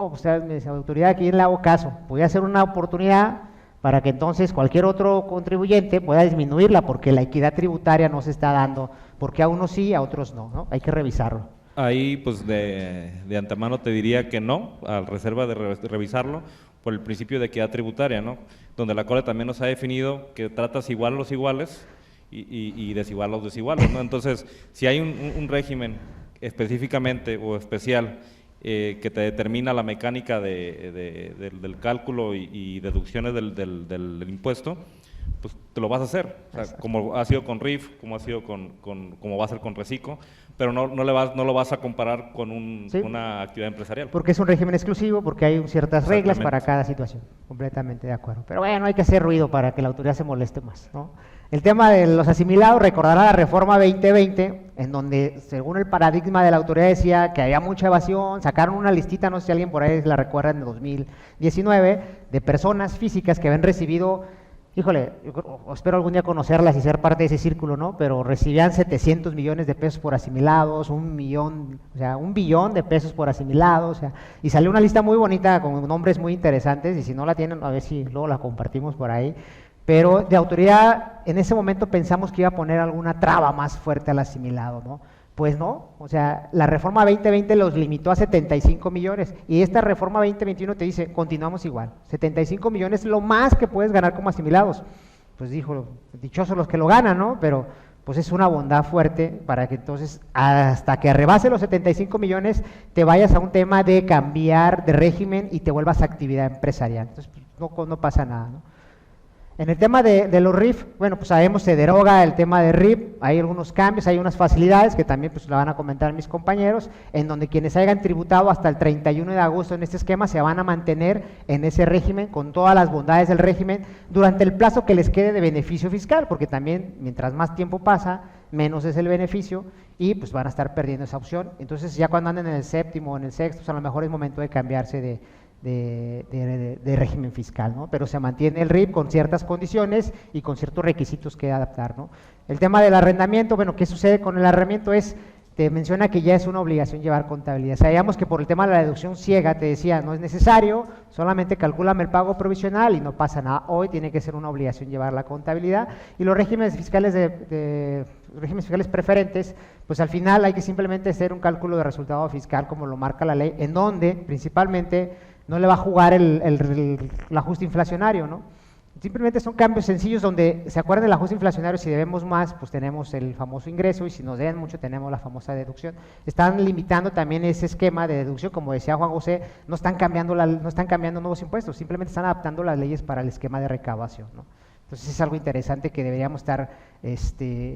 o sea, me dice, autoridad, aquí le hago caso, podría ser una oportunidad para que entonces cualquier otro contribuyente pueda disminuirla, porque la equidad tributaria no se está dando, porque a unos sí, a otros no, ¿no? Hay que revisarlo. Ahí, pues de antemano te diría que no, a reserva de revisarlo, por el principio de equidad tributaria, ¿no? Donde la Corte también nos ha definido que tratas igual a los iguales y desigual a los desiguales, ¿no? Entonces, si hay un régimen específicamente o especial que te determina la mecánica del cálculo y deducciones del impuesto, pues te lo vas a hacer, o sea, como ha sido con RIF, como ha sido como va a ser con Recico, pero no lo vas a comparar con una actividad empresarial. Porque es un régimen exclusivo, porque hay ciertas reglas para cada situación, completamente de acuerdo. Pero bueno, hay que hacer ruido para que la autoridad se moleste más, ¿no? El tema de los asimilados, recordará la reforma 2020, en donde según el paradigma de la autoridad decía que había mucha evasión, sacaron una listita, no sé si alguien por ahí la recuerda, en 2019, de personas físicas que habían recibido, híjole, yo espero algún día conocerlas y ser parte de ese círculo, ¿no? Pero recibían 700 millones de pesos por asimilados, 1 billón de pesos por asimilados, o sea, y salió una lista muy bonita con nombres muy interesantes, y si no la tienen, a ver si luego la compartimos por ahí. Pero de autoridad, en ese momento pensamos que iba a poner alguna traba más fuerte al asimilado, ¿no? Pues no, o sea, la reforma 2020 los limitó a 75 millones y esta reforma 2021 te dice, continuamos igual, 75 millones es lo más que puedes ganar como asimilados. Pues dijo, dichosos los que lo ganan, ¿no? Pero pues es una bondad fuerte para que entonces hasta que rebase los 75 millones te vayas a un tema de cambiar de régimen y te vuelvas a actividad empresarial. Entonces pues, no pasa nada, ¿no? En el tema de los RIF, bueno, pues sabemos se deroga el tema de RIF, hay algunos cambios, hay unas facilidades que también pues la van a comentar mis compañeros, en donde quienes hayan tributado hasta el 31 de agosto en este esquema se van a mantener en ese régimen con todas las bondades del régimen durante el plazo que les quede de beneficio fiscal, porque también mientras más tiempo pasa, menos es el beneficio y pues van a estar perdiendo esa opción. Entonces ya cuando anden en el séptimo o en el sexto, pues a lo mejor es momento de cambiarse de régimen fiscal, ¿no? Pero se mantiene el RIF con ciertas condiciones y con ciertos requisitos que adaptar, ¿no? El tema del arrendamiento, bueno, ¿qué sucede con el arrendamiento? Te menciona que ya es una obligación llevar contabilidad. Sabíamos que por el tema de la deducción ciega te decía, no es necesario, solamente calcúlame el pago provisional y no pasa nada. Hoy tiene que ser una obligación llevar la contabilidad y los regímenes fiscales regímenes fiscales preferentes, pues al final hay que simplemente hacer un cálculo de resultado fiscal como lo marca la ley, en donde principalmente no le va a jugar el ajuste inflacionario, ¿no? Simplemente son cambios sencillos donde, ¿se acuerdan del ajuste inflacionario? Si debemos más, pues tenemos el famoso ingreso y si nos deben mucho, tenemos la famosa deducción. Están limitando también ese esquema de deducción, como decía Juan José, no están cambiando nuevos impuestos, simplemente están adaptando las leyes para el esquema de recaudación, ¿no? Entonces es algo interesante que deberíamos estar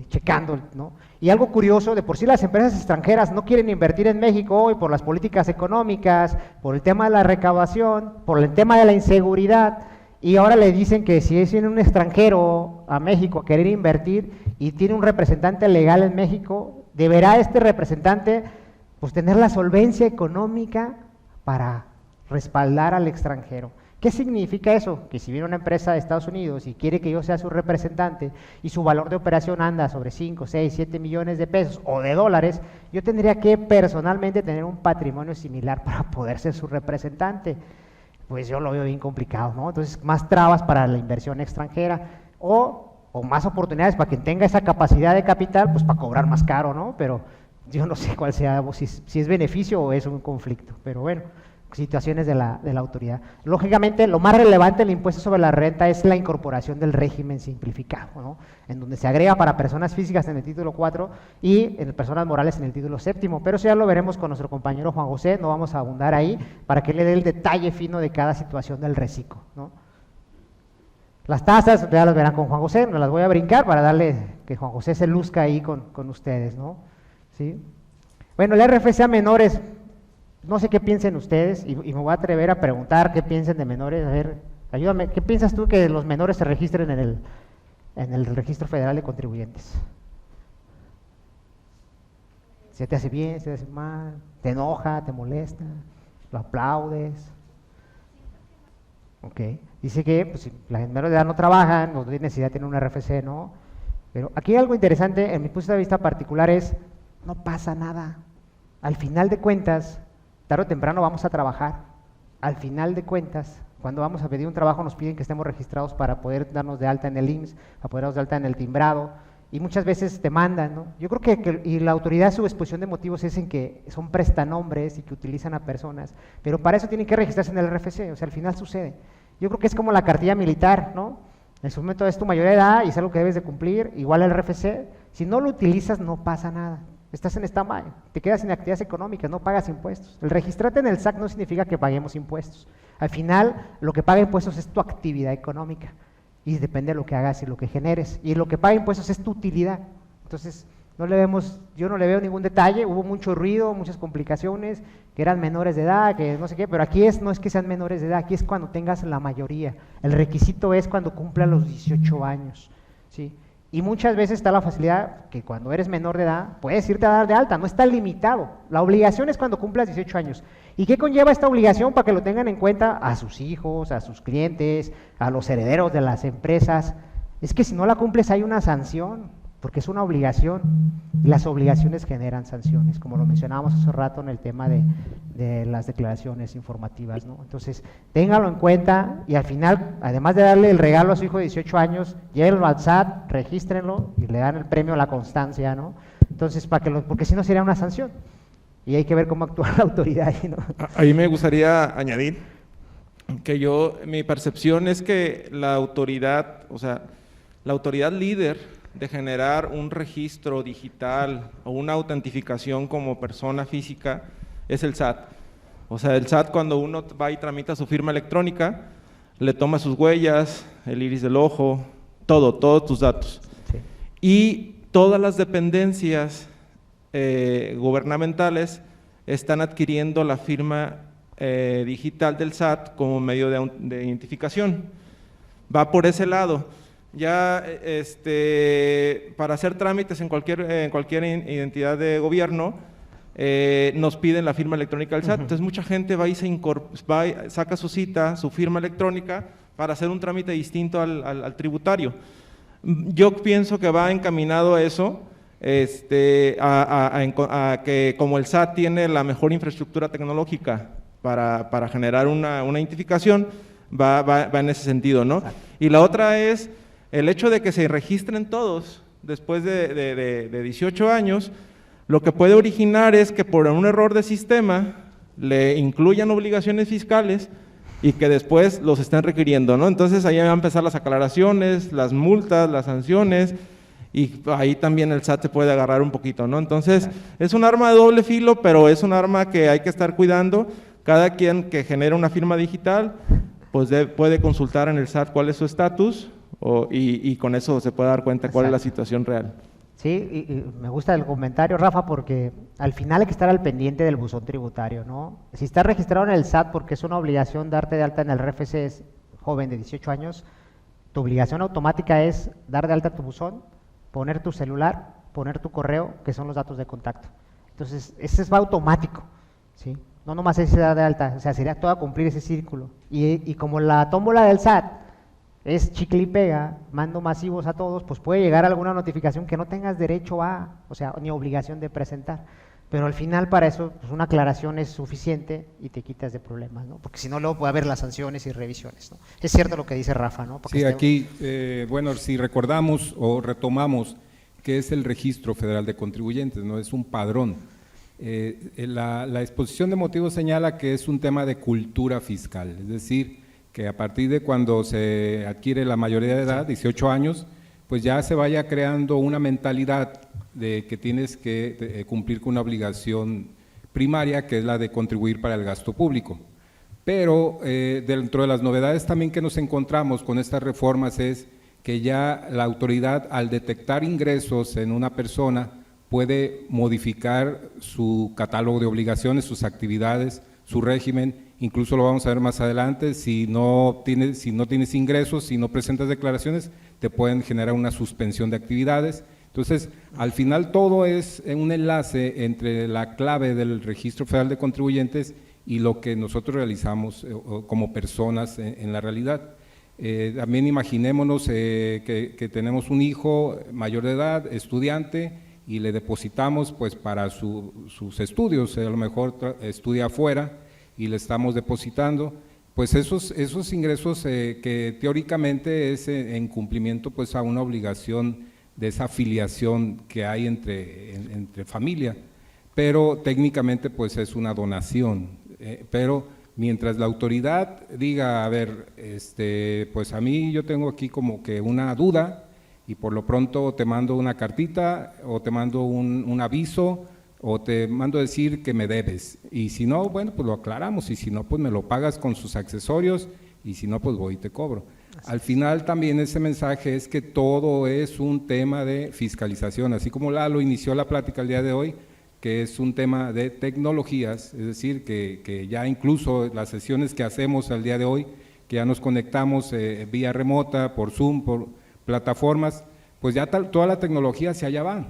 checando, ¿no? Y algo curioso, de por sí las empresas extranjeras no quieren invertir en México hoy por las políticas económicas, por el tema de la recaudación, por el tema de la inseguridad, y ahora le dicen que si viene un extranjero a México a querer invertir y tiene un representante legal en México, deberá este representante pues tener la solvencia económica para respaldar al extranjero. ¿Qué significa eso? Que si viene una empresa de Estados Unidos y quiere que yo sea su representante y su valor de operación anda sobre 5, 6, 7 millones de pesos o de dólares, yo tendría que personalmente tener un patrimonio similar para poder ser su representante. Pues yo lo veo bien complicado, ¿no? Entonces, más trabas para la inversión extranjera o más oportunidades para quien tenga esa capacidad de capital, pues para cobrar más caro, ¿no? Pero yo no sé cuál sea, si es beneficio o es un conflicto, pero bueno, situaciones de la autoridad. Lógicamente, lo más relevante del impuesto sobre la renta es la incorporación del régimen simplificado, ¿no? En donde se agrega para personas físicas en el título 4 y en personas morales en el título 7, pero eso ya lo veremos con nuestro compañero Juan José, no vamos a abundar ahí para que le dé el detalle fino de cada situación del reciclo, ¿no? Las tasas ya las verán con Juan José, no las voy a brincar para darle que Juan José se luzca ahí con ustedes, ¿no? ¿Sí? Bueno, el RFC a menores, no sé qué piensen ustedes y me voy a atrever a preguntar qué piensen de menores. A ver, ayúdame, ¿qué piensas tú que los menores se registren en el Registro Federal de Contribuyentes? ¿Se te hace bien, se te hace mal? ¿Te enoja, te molesta? ¿Lo aplaudes? Ok, dice que pues, si las menores de edad no trabajan, no tienen necesidad de tener un RFC, ¿no? Pero aquí algo interesante, en mi punto de vista particular es, no pasa nada. Al final de cuentas, tarde o temprano vamos a trabajar. Al final de cuentas, cuando vamos a pedir un trabajo nos piden que estemos registrados para poder darnos de alta en el IMSS, para poder darnos de alta en el timbrado, y muchas veces te mandan, ¿no? Yo creo y la autoridad, su exposición de motivos es en que son prestanombres y que utilizan a personas, pero para eso tienen que registrarse en el RFC, o sea, al final sucede. Yo creo que es como la cartilla militar, ¿no? En su momento es tu mayoría de edad y es algo que debes de cumplir, igual el RFC, si no lo utilizas no pasa nada. Estás en stand-by, te quedas sin actividades económicas, no pagas impuestos. El registrarte en el SAC no significa que paguemos impuestos. Al final, lo que paga impuestos es tu actividad económica y depende de lo que hagas y lo que generes. Y lo que paga impuestos es tu utilidad. Entonces, yo no le veo ningún detalle, hubo mucho ruido, muchas complicaciones, que eran menores de edad, que no sé qué, pero aquí no es que sean menores de edad, aquí es cuando tengas la mayoría. El requisito es cuando cumplan los 18 años, ¿sí? Y muchas veces está la facilidad que cuando eres menor de edad puedes irte a dar de alta, no está limitado. La obligación es cuando cumplas 18 años. ¿Y qué conlleva esta obligación para que lo tengan en cuenta a sus hijos, a sus clientes, a los herederos de las empresas? Es que si no la cumples hay una sanción, porque es una obligación y las obligaciones generan sanciones, como lo mencionábamos hace rato en el tema de las declaraciones informativas, ¿no? Entonces, ténganlo en cuenta y al final, además de darle el regalo a su hijo de 18 años, llévenlo al SAT, regístrenlo y le dan el premio a la constancia, ¿no? Entonces, porque si no sería una sanción y hay que ver cómo actúa la autoridad ahí, ¿no? Ahí me gustaría añadir que mi percepción es que la autoridad, o sea, la autoridad líder de generar un registro digital o una autentificación como persona física es el SAT. O sea, el SAT cuando uno va y tramita su firma electrónica, le toma sus huellas, el iris del ojo, todos tus datos. Sí. Y todas las dependencias gubernamentales están adquiriendo la firma digital del SAT como medio de identificación. Va por ese lado. Ya para hacer trámites en cualquier identidad de gobierno, nos piden la firma electrónica del SAT. Entonces mucha gente va y saca su cita, su firma electrónica para hacer un trámite distinto al tributario. Yo pienso que va encaminado a eso, a que como el SAT tiene la mejor infraestructura tecnológica para generar una identificación, va en ese sentido, ¿no? Exacto. Y la otra es el hecho de que se registren todos después de 18 años, lo que puede originar es que por un error de sistema le incluyan obligaciones fiscales y que después los estén requiriendo, ¿no? Entonces ahí van a empezar las aclaraciones, las multas, las sanciones, y ahí también el SAT se puede agarrar un poquito, ¿no? Entonces es un arma de doble filo, pero es un arma que hay que estar cuidando. Cada quien que genere una firma digital, pues puede consultar en el SAT cuál es su estatus, y con eso se puede dar cuenta cuál es la situación real. Sí, y me gusta el comentario, Rafa, porque al final hay que estar al pendiente del buzón tributario, ¿no? Si estás registrado en el SAT porque es una obligación darte de alta en el RFC joven de 18 años, tu obligación automática es dar de alta tu buzón, poner tu celular, poner tu correo, que son los datos de contacto. Entonces, ese va automático, ¿sí? no nomás es dar de alta, o sea, sería todo a cumplir ese círculo. Y como la tómbola del SAT es chicle y pega, mando masivos a todos, pues puede llegar alguna notificación que no tengas derecho a, o sea, ni obligación de presentar. Pero al final para eso pues una aclaración es suficiente y te quitas de problemas, ¿no? Porque si no luego puede haber las sanciones y revisiones, ¿no? Es cierto lo que dice Rafa, ¿no? Porque Sí, aquí, bueno, si recordamos o retomamos qué es el Registro Federal de Contribuyentes, ¿no? Es un padrón. La exposición de motivos señala que es un tema de cultura fiscal, es decir, que a partir de cuando se adquiere la mayoría de edad, 18 años, pues ya se vaya creando una mentalidad de que tienes que cumplir con una obligación primaria, que es la de contribuir para el gasto público. Pero dentro de las novedades también que nos encontramos con estas reformas es que ya la autoridad, al detectar ingresos en una persona, puede modificar su catálogo de obligaciones, sus actividades, su régimen. Incluso lo vamos a ver más adelante, si no tienes ingresos, si no presentas declaraciones, te pueden generar una suspensión de actividades. Entonces, al final todo es un enlace entre la clave del Registro Federal de Contribuyentes y lo que nosotros realizamos como personas en la realidad. También imaginémonos que tenemos un hijo mayor de edad, estudiante, y le depositamos pues para sus estudios, a lo mejor estudia afuera y le estamos depositando, pues esos ingresos que teóricamente es en cumplimiento pues a una obligación de esa afiliación que hay entre familia, pero técnicamente pues es una donación, pero mientras la autoridad diga, a ver, pues a mí yo tengo aquí como que una duda y por lo pronto te mando una cartita o te mando un aviso o te mando decir que me debes, y si no, bueno, pues lo aclaramos, y si no, pues me lo pagas con sus accesorios, y si no, pues voy y te cobro. Al final también ese mensaje es que todo es un tema de fiscalización, así como Lalo inició la plática el día de hoy, que es un tema de tecnologías, es decir, que ya incluso las sesiones que hacemos al día de hoy, que ya nos conectamos vía remota, por Zoom, por plataformas, pues ya toda la tecnología hacia allá va.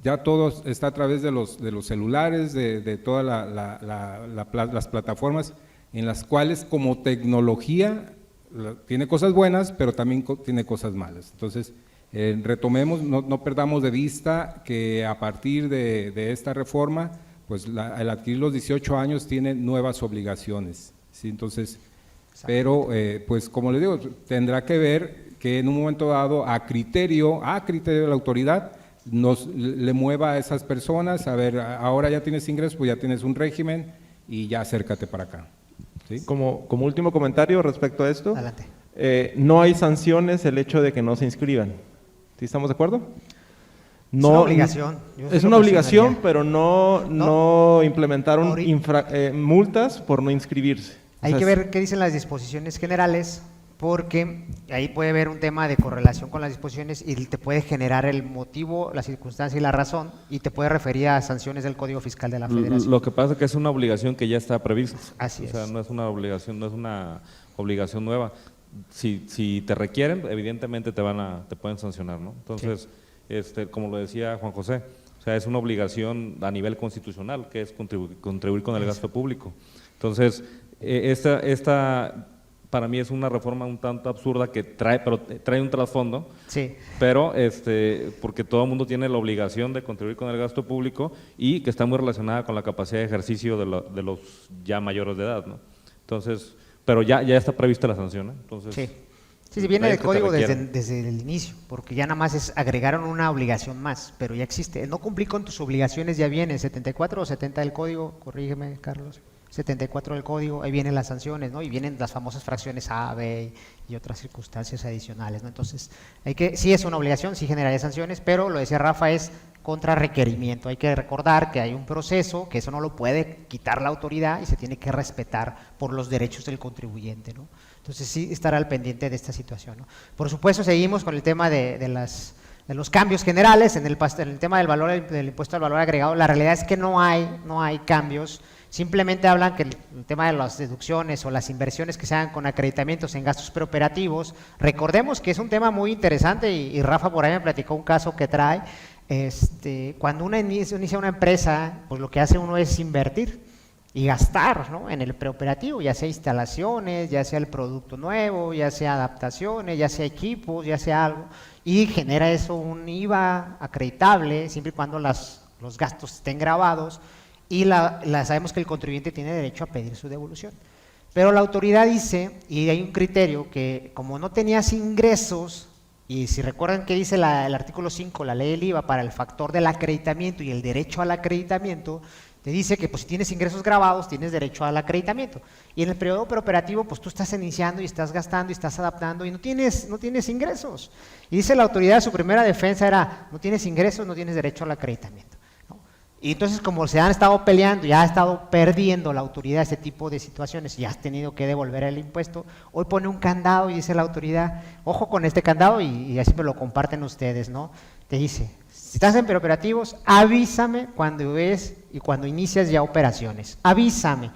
Ya todo está a través de los celulares, de todas las plataformas en las cuales como tecnología tiene cosas buenas, pero también tiene cosas malas. Entonces, retomemos, no perdamos de vista que a partir de esta reforma, pues al adquirir los 18 años tiene nuevas obligaciones, ¿sí? Entonces, pero pues como le digo, tendrá que ver que en un momento dado a criterio de la autoridad, le mueva a esas personas, a ver, ahora ya tienes ingresos, pues ya tienes un régimen y ya acércate para acá. ¿Sí? Como último comentario respecto a esto, Adelante. No hay sanciones el hecho de que no se inscriban. ¿Sí estamos de acuerdo? No, es una obligación. Es una obligación, pero no implementaron multas por no inscribirse. Hay que ver qué dicen las disposiciones generales, porque ahí puede haber un tema de correlación con las disposiciones y te puede generar el motivo, la circunstancia y la razón, y te puede referir a sanciones del Código Fiscal de la Federación. Lo que pasa es que es una obligación que ya está prevista. Así es. O sea, no es una obligación nueva. Si te requieren, evidentemente te pueden sancionar, ¿no? Entonces, sí. Como lo decía Juan José, o sea, es una obligación a nivel constitucional, que es contribuir con el gasto público. Entonces, esta para mí es una reforma un tanto absurda que trae un trasfondo, sí. Pero porque todo el mundo tiene la obligación de contribuir con el gasto público y que está muy relacionada con la capacidad de ejercicio de los ya mayores de edad, ¿no? Entonces, pero ya está prevista la sanción, ¿eh? Entonces, sí, viene del código desde el inicio, porque ya nada más agregaron una obligación más, pero ya existe. El no cumplir con tus obligaciones ya viene, 74 o 70 del código, corrígeme, Carlos. 74 del código, ahí vienen las sanciones, ¿no? Y vienen las famosas fracciones A, B y otras circunstancias adicionales, ¿no? Entonces, sí es una obligación, sí generaría sanciones, pero lo decía Rafa, es contra requerimiento. Hay que recordar que hay un proceso, que eso no lo puede quitar la autoridad y se tiene que respetar por los derechos del contribuyente, ¿no? Entonces, sí estará al pendiente de esta situación, ¿no? Por supuesto, seguimos con el tema de los cambios generales en el tema del impuesto al valor agregado. La realidad es que no hay cambios. Simplemente hablan que el tema de las deducciones o las inversiones que se hagan con acreditamientos en gastos preoperativos, recordemos que es un tema muy interesante y Rafa por ahí me platicó un caso que trae, cuando uno inicia una empresa, pues lo que hace uno es invertir y gastar, ¿no?, en el preoperativo, ya sea instalaciones, ya sea el producto nuevo, ya sea adaptaciones, ya sea equipos, ya sea algo, y genera eso un IVA acreditable siempre y cuando los gastos estén grabados, y sabemos que el contribuyente tiene derecho a pedir su devolución. Pero la autoridad dice, y hay un criterio, que como no tenías ingresos, y si recuerdan que dice el artículo 5, la ley del IVA, para el factor del acreditamiento y el derecho al acreditamiento, te dice que pues si tienes ingresos grabados tienes derecho al acreditamiento, y en el periodo preoperativo pues tú estás iniciando y estás gastando y estás adaptando y no tienes ingresos, y dice la autoridad, su primera defensa era, no tienes ingresos, no tienes derecho al acreditamiento, ¿no? Y entonces como se han estado peleando y ha estado perdiendo la autoridad ese tipo de situaciones y has tenido que devolver el impuesto, hoy pone un candado y dice la autoridad, ojo con este candado, y así me lo comparten ustedes, ¿no? Te dice, si estás en preoperativos, avísame cuando ves y cuando inicias ya operaciones. Avísame.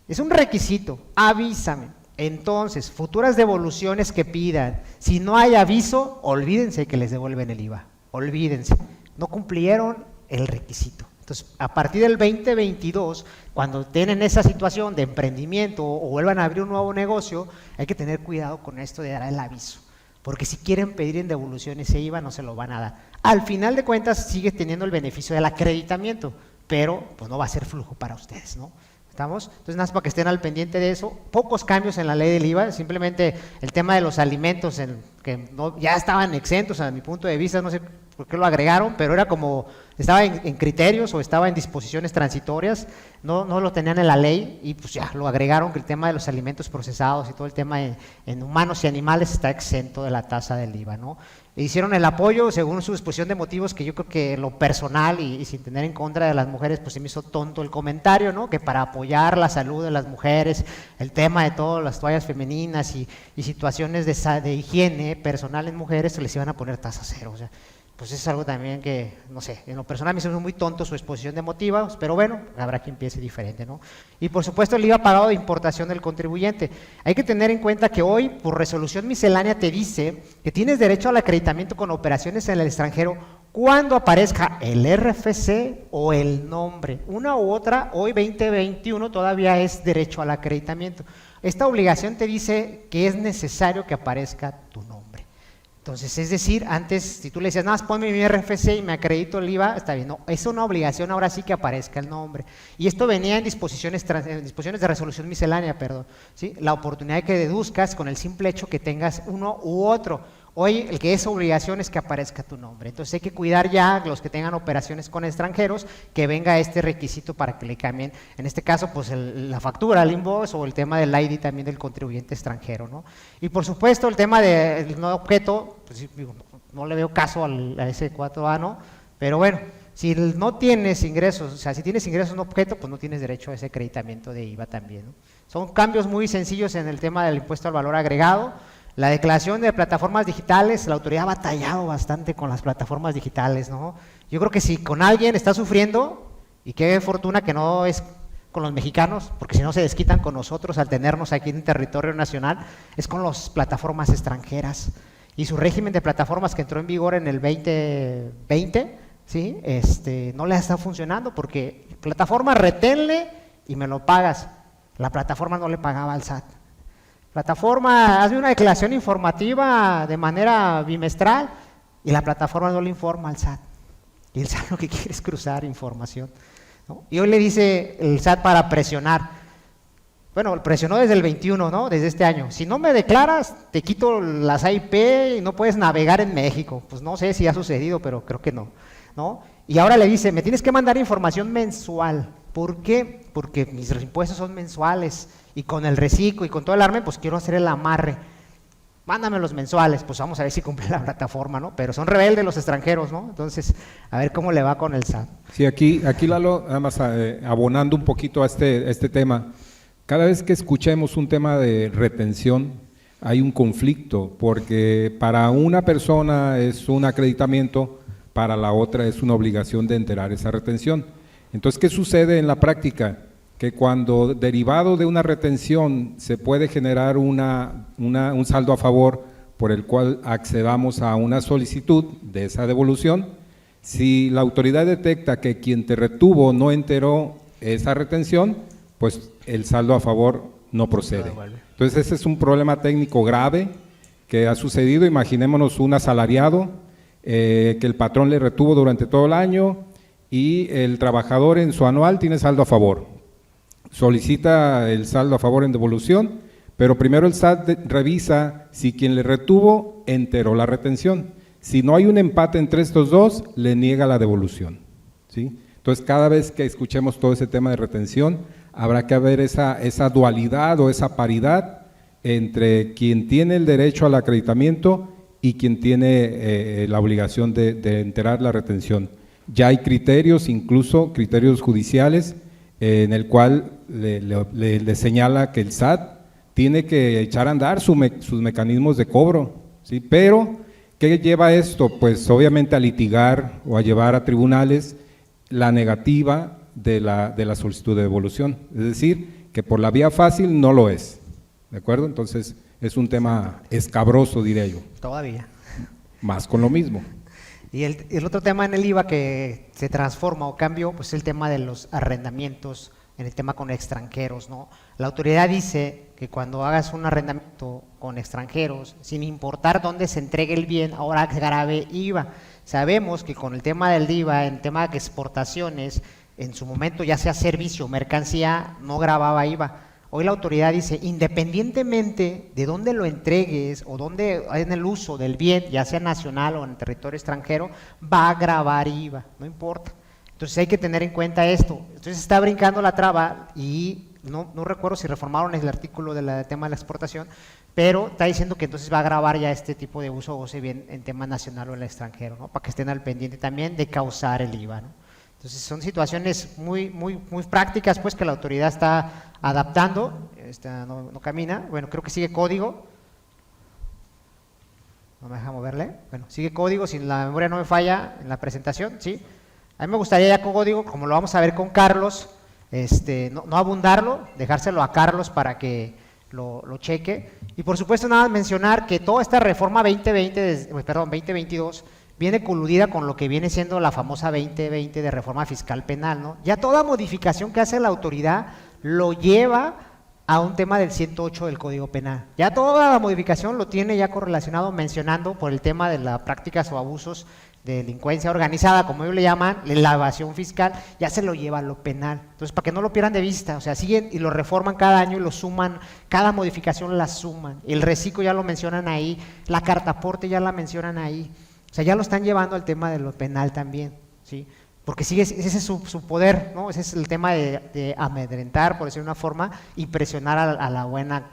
Es un requisito, avísame. Entonces, futuras devoluciones que pidan, si no hay aviso, olvídense que les devuelven el IVA. Olvídense. No cumplieron el requisito. Entonces, a partir del 2022, cuando tienen esa situación de emprendimiento o vuelvan a abrir un nuevo negocio, hay que tener cuidado con esto de dar el aviso. Porque si quieren pedir en devolución ese IVA, no se lo van a dar. Al final de cuentas, sigue teniendo el beneficio del acreditamiento, pero pues no va a ser flujo para ustedes, ¿no? ¿Estamos? Entonces, nada más para que estén al pendiente de eso. Pocos cambios en la ley del IVA, simplemente el tema de los alimentos, que no, ya estaban exentos a mi punto de vista, no sé por qué lo agregaron, pero era como, estaba en criterios o estaba en disposiciones transitorias, no lo tenían en la ley y pues ya lo agregaron, que el tema de los alimentos procesados y todo el tema en humanos y animales está exento de la tasa del IVA, ¿no? E hicieron el apoyo según su exposición de motivos, que yo creo que en lo personal y sin tener en contra de las mujeres, pues se me hizo tonto el comentario, ¿no? Que para apoyar la salud de las mujeres, el tema de todas las toallas femeninas y situaciones de higiene personal en mujeres, se les iban a poner tasa cero, o sea, pues es algo también que, no sé, en lo personal me hizo muy tonto su exposición de motivos, pero bueno, habrá quien piense diferente, ¿no? Y por supuesto el IVA pagado de importación del contribuyente. Hay que tener en cuenta que hoy, por resolución miscelánea, te dice que tienes derecho al acreditamiento con operaciones en el extranjero cuando aparezca el RFC o el nombre. Una u otra, hoy 2021 todavía es derecho al acreditamiento. Esta obligación te dice que es necesario que aparezca tu nombre. Entonces, es decir, antes, si tú le decías, nada más ponme mi RFC y me acredito el IVA, está bien, no, es una obligación ahora sí que aparezca el nombre. Y esto venía en disposiciones de resolución miscelánea, perdón, ¿sí? La oportunidad de que deduzcas con el simple hecho que tengas uno u otro. Hoy el que es obligación es que aparezca tu nombre. Entonces hay que cuidar ya los que tengan operaciones con extranjeros, que venga este requisito para que le cambien, en este caso, pues la factura, el invoice o el tema del ID también del contribuyente extranjero, ¿no? Y por supuesto el tema del no objeto, pues no le veo caso a ese 4A, ¿no? Pero bueno, si no tienes ingresos, o sea, si tienes ingresos no objeto, pues no tienes derecho a ese acreditamiento de IVA también, ¿no? Son cambios muy sencillos en el tema del impuesto al valor agregado. La declaración de plataformas digitales, la autoridad ha batallado bastante con las plataformas digitales, ¿no? Yo creo que si con alguien está sufriendo, y qué fortuna que no es con los mexicanos, porque si no se desquitan con nosotros al tenernos aquí en territorio nacional, es con las plataformas extranjeras. Y su régimen de plataformas que entró en vigor en el 2020, ¿sí? No le está funcionando porque plataforma reténle y me lo pagas. La plataforma no le pagaba al SAT. Plataforma, hazme una declaración informativa de manera bimestral y la plataforma no le informa al SAT. Y el SAT lo que quiere es cruzar información, ¿no? Y hoy le dice el SAT para presionar. Bueno, presionó desde el 21, ¿no? Desde este año. Si no me declaras, te quito las IP y no puedes navegar en México. Pues no sé si ha sucedido, pero creo que no, ¿no? Y ahora le dice, me tienes que mandar información mensual. ¿Por qué? Porque mis impuestos son mensuales y con el reciclo y con todo el arme, pues quiero hacer el amarre. Mándame los mensuales, pues vamos a ver si cumple la plataforma, ¿no? Pero son rebeldes los extranjeros, ¿no? Entonces, a ver cómo le va con el SAT. Sí, aquí Lalo, nada más abonando un poquito a este tema. Cada vez que escuchemos un tema de retención, hay un conflicto, porque para una persona es un acreditamiento, para la otra es una obligación de enterar esa retención. Entonces, ¿qué sucede en la práctica? Que cuando derivado de una retención se puede generar un saldo a favor por el cual accedamos a una solicitud de esa devolución, si la autoridad detecta que quien te retuvo no enteró esa retención, pues el saldo a favor no procede. Entonces ese es un problema técnico grave que ha sucedido. Imaginémonos un asalariado que el patrón le retuvo durante todo el año y el trabajador en su anual tiene saldo a favor. Solicita el saldo a favor en devolución, pero primero el SAT revisa si quien le retuvo enteró la retención. Si no hay un empate entre estos dos, le niega la devolución, ¿sí? Entonces, cada vez que escuchemos todo ese tema de retención, habrá que haber esa dualidad o esa paridad entre quien tiene el derecho al acreditamiento y quien tiene la obligación de enterar la retención. Ya hay criterios, incluso criterios judiciales, en el cual le señala que el SAT tiene que echar a andar sus mecanismos de cobro, ¿sí? Pero, ¿qué lleva esto? Pues obviamente a litigar o a llevar a tribunales la negativa de la solicitud de devolución, es decir, que por la vía fácil no lo es, ¿de acuerdo? Entonces es un tema escabroso, diría yo. Todavía. Más con lo mismo. Y el otro tema en el IVA que se transforma o cambió, pues es el tema de los arrendamientos, en el tema con extranjeros, ¿no? La autoridad dice que cuando hagas un arrendamiento con extranjeros, sin importar dónde se entregue el bien, ahora grave IVA. Sabemos que con el tema del IVA, en tema de exportaciones, en su momento ya sea servicio o mercancía, no grababa IVA. Hoy la autoridad dice, independientemente de dónde lo entregues o dónde en el uso del bien, ya sea nacional o en territorio extranjero, va a grabar IVA, no importa. Entonces hay que tener en cuenta esto. Entonces está brincando la traba y no recuerdo si reformaron el artículo del tema de la exportación, pero está diciendo que entonces va a grabar ya este tipo de uso o se bien en tema nacional o en el extranjero, ¿no? Para que estén al pendiente también de causar el IVA, ¿no? Entonces son situaciones muy prácticas, pues, que la autoridad está adaptando. No camina. Bueno, creo que sigue código. No me deja moverle. Bueno, sigue código, si la memoria no me falla en la presentación, ¿sí? A mí me gustaría ya con código, como lo vamos a ver con Carlos, no abundarlo, dejárselo a Carlos para que lo cheque. Y por supuesto nada mencionar que toda esta reforma 2022 viene coludida con lo que viene siendo la famosa 2020 de reforma fiscal penal, ¿no? Ya toda modificación que hace la autoridad lo lleva a un tema del 108 del Código Penal. Ya toda la modificación lo tiene ya correlacionado, mencionando por el tema de las prácticas o abusos de delincuencia organizada, como ellos le llaman, la evasión fiscal, ya se lo lleva a lo penal. Entonces, para que no lo pierdan de vista, o sea, siguen y lo reforman cada año y lo suman, cada modificación la suman. El reciclo ya lo mencionan ahí, la carta aporte ya la mencionan ahí. O sea, ya lo están llevando al tema de lo penal también, ¿sí? Porque ese es su poder, ¿no? Ese es el tema de amedrentar, por decir una forma, y presionar a la buena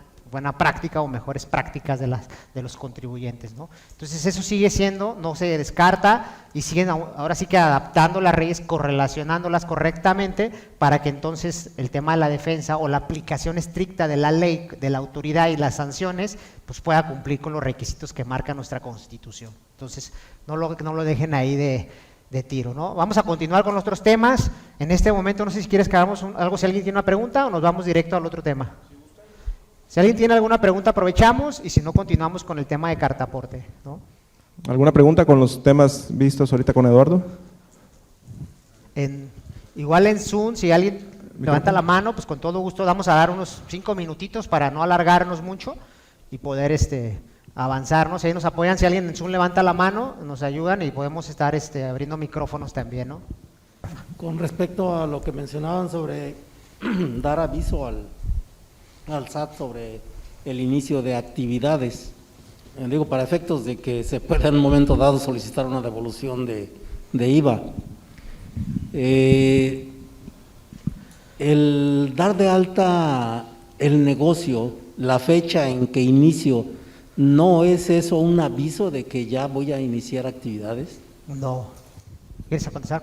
práctica o mejores prácticas de los contribuyentes, ¿no? Entonces eso sigue siendo, no se descarta y siguen ahora sí que adaptando las leyes, correlacionándolas correctamente para que entonces el tema de la defensa o la aplicación estricta de la ley, de la autoridad y las sanciones, pues pueda cumplir con los requisitos que marca nuestra Constitución. Entonces no lo dejen ahí de tiro, ¿no? Vamos a continuar con nuestros temas. En este momento no sé si quieres que hagamos algo, si alguien tiene una pregunta o nos vamos directo al otro tema. Si alguien tiene alguna pregunta, aprovechamos, y si no, continuamos con el tema de cartaporte, ¿no? ¿Alguna pregunta con los temas vistos ahorita con Eduardo? Igual en Zoom, si alguien levanta la mano, pues con todo gusto vamos a dar unos 5 minutitos para no alargarnos mucho y poder avanzar, ¿no? Si ahí nos apoyan, si alguien en Zoom levanta la mano, nos ayudan y podemos estar abriendo micrófonos también, ¿no? Con respecto a lo que mencionaban sobre dar aviso al SAT sobre el inicio de actividades, digo, para efectos de que se pueda en un momento dado solicitar una devolución de IVA. El dar de alta el negocio, la fecha en que inicio, ¿no es eso un aviso de que ya voy a iniciar actividades? No. ¿Quieres contestar?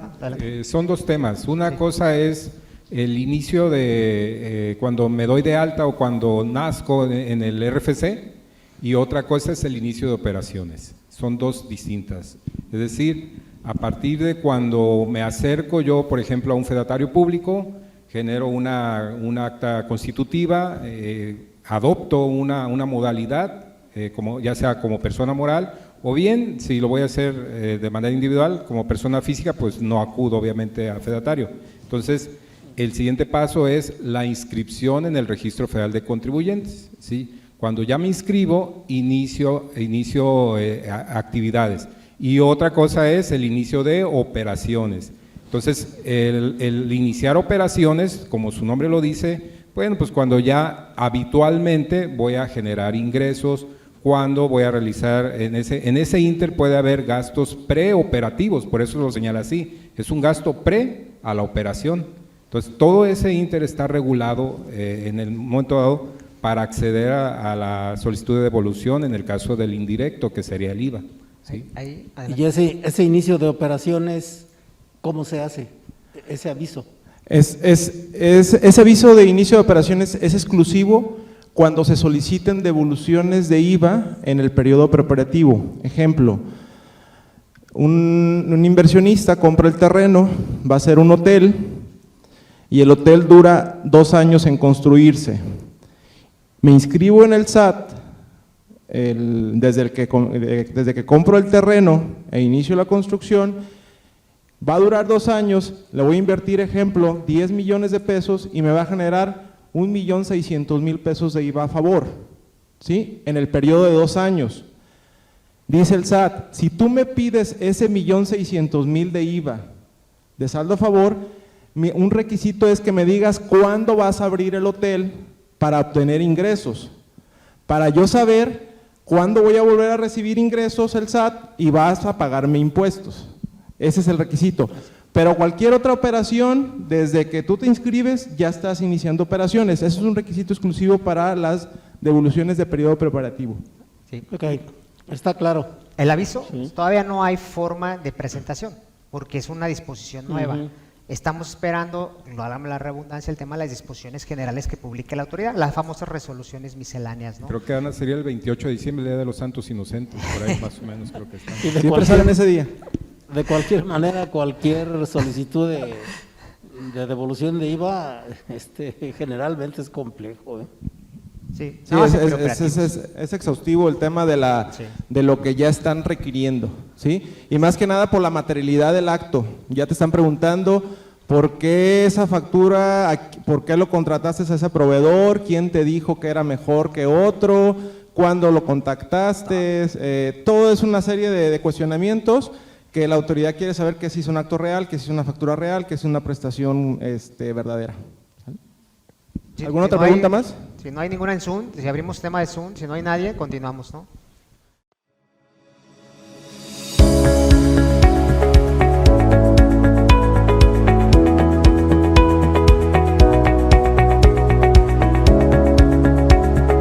Son dos temas. Una cosa es el inicio de cuando me doy de alta o cuando nazco en el RFC, y otra cosa es el inicio de operaciones. Son dos distintas. Es decir, a partir de cuando me acerco yo, por ejemplo, a un fedatario público, genero una acta constitutiva, adopto una modalidad, ya sea como persona moral, o bien, si lo voy a hacer de manera individual, como persona física, pues no acudo obviamente a fedatario. Entonces, el siguiente paso es la inscripción en el Registro Federal de Contribuyentes, ¿sí? Cuando ya me inscribo, inicio actividades. Y otra cosa es el inicio de operaciones. Entonces, el iniciar operaciones, como su nombre lo dice, bueno, pues cuando ya habitualmente voy a generar ingresos, cuando voy a realizar, en ese inter puede haber gastos preoperativos, por eso lo señala así, es un gasto pre a la operación. Entonces, todo ese inter está regulado en el momento dado para acceder a la solicitud de devolución en el caso del indirecto, que sería el IVA. ¿Sí? Y ese inicio de operaciones, ¿cómo se hace? Ese aviso. Ese aviso de inicio de operaciones es exclusivo cuando se soliciten devoluciones de IVA en el periodo preoperativo. Ejemplo, un inversionista compra el terreno, va a hacer un hotel y el hotel dura 2 años en construirse. Me inscribo en el SAT desde que compro el terreno e inicio la construcción, va a durar 2 años, le voy a invertir, ejemplo, 10 millones de pesos y me va a generar 1.600.000 pesos de IVA a favor, ¿sí? En el periodo de 2 años. Dice el SAT, si tú me pides ese 1.600.000 de IVA de saldo a favor, un requisito es que me digas cuándo vas a abrir el hotel para obtener ingresos, para yo saber cuándo voy a volver a recibir ingresos el SAT y vas a pagarme impuestos. Ese es el requisito. Pero cualquier otra operación, desde que tú te inscribes, ya estás iniciando operaciones. Eso es un requisito exclusivo para las devoluciones de periodo preparativo. Sí. Ok, está claro. El aviso, Sí. todavía no hay forma de presentación, porque es una disposición nueva. Ujú. Estamos esperando, lo hablamos la redundancia, el tema de las disposiciones generales que publique la autoridad, las famosas resoluciones misceláneas, ¿no? Creo que Ana sería el 28 de diciembre, el Día de los Santos Inocentes, por ahí más o menos creo que está. Y de Siempre salen ese día. De cualquier manera, cualquier solicitud de devolución de IVA, generalmente es complejo, ¿eh? Sí, Sí, nada más es, en es- preoperativo. es exhaustivo el tema Sí. de lo que ya están requiriendo, ¿sí? Y más que nada por la materialidad del acto. Ya te están preguntando por qué esa factura, por qué lo contrataste a ese proveedor, quién te dijo que era mejor que otro, cuándo lo contactaste, todo es una serie de cuestionamientos que la autoridad quiere saber que si es un acto real, que si es una factura real, que es una prestación verdadera. Sí, ¿Alguna si otra no hay- pregunta más? Si no hay ninguna en Zoom, si abrimos tema de Zoom, si no hay nadie, continuamos, ¿no?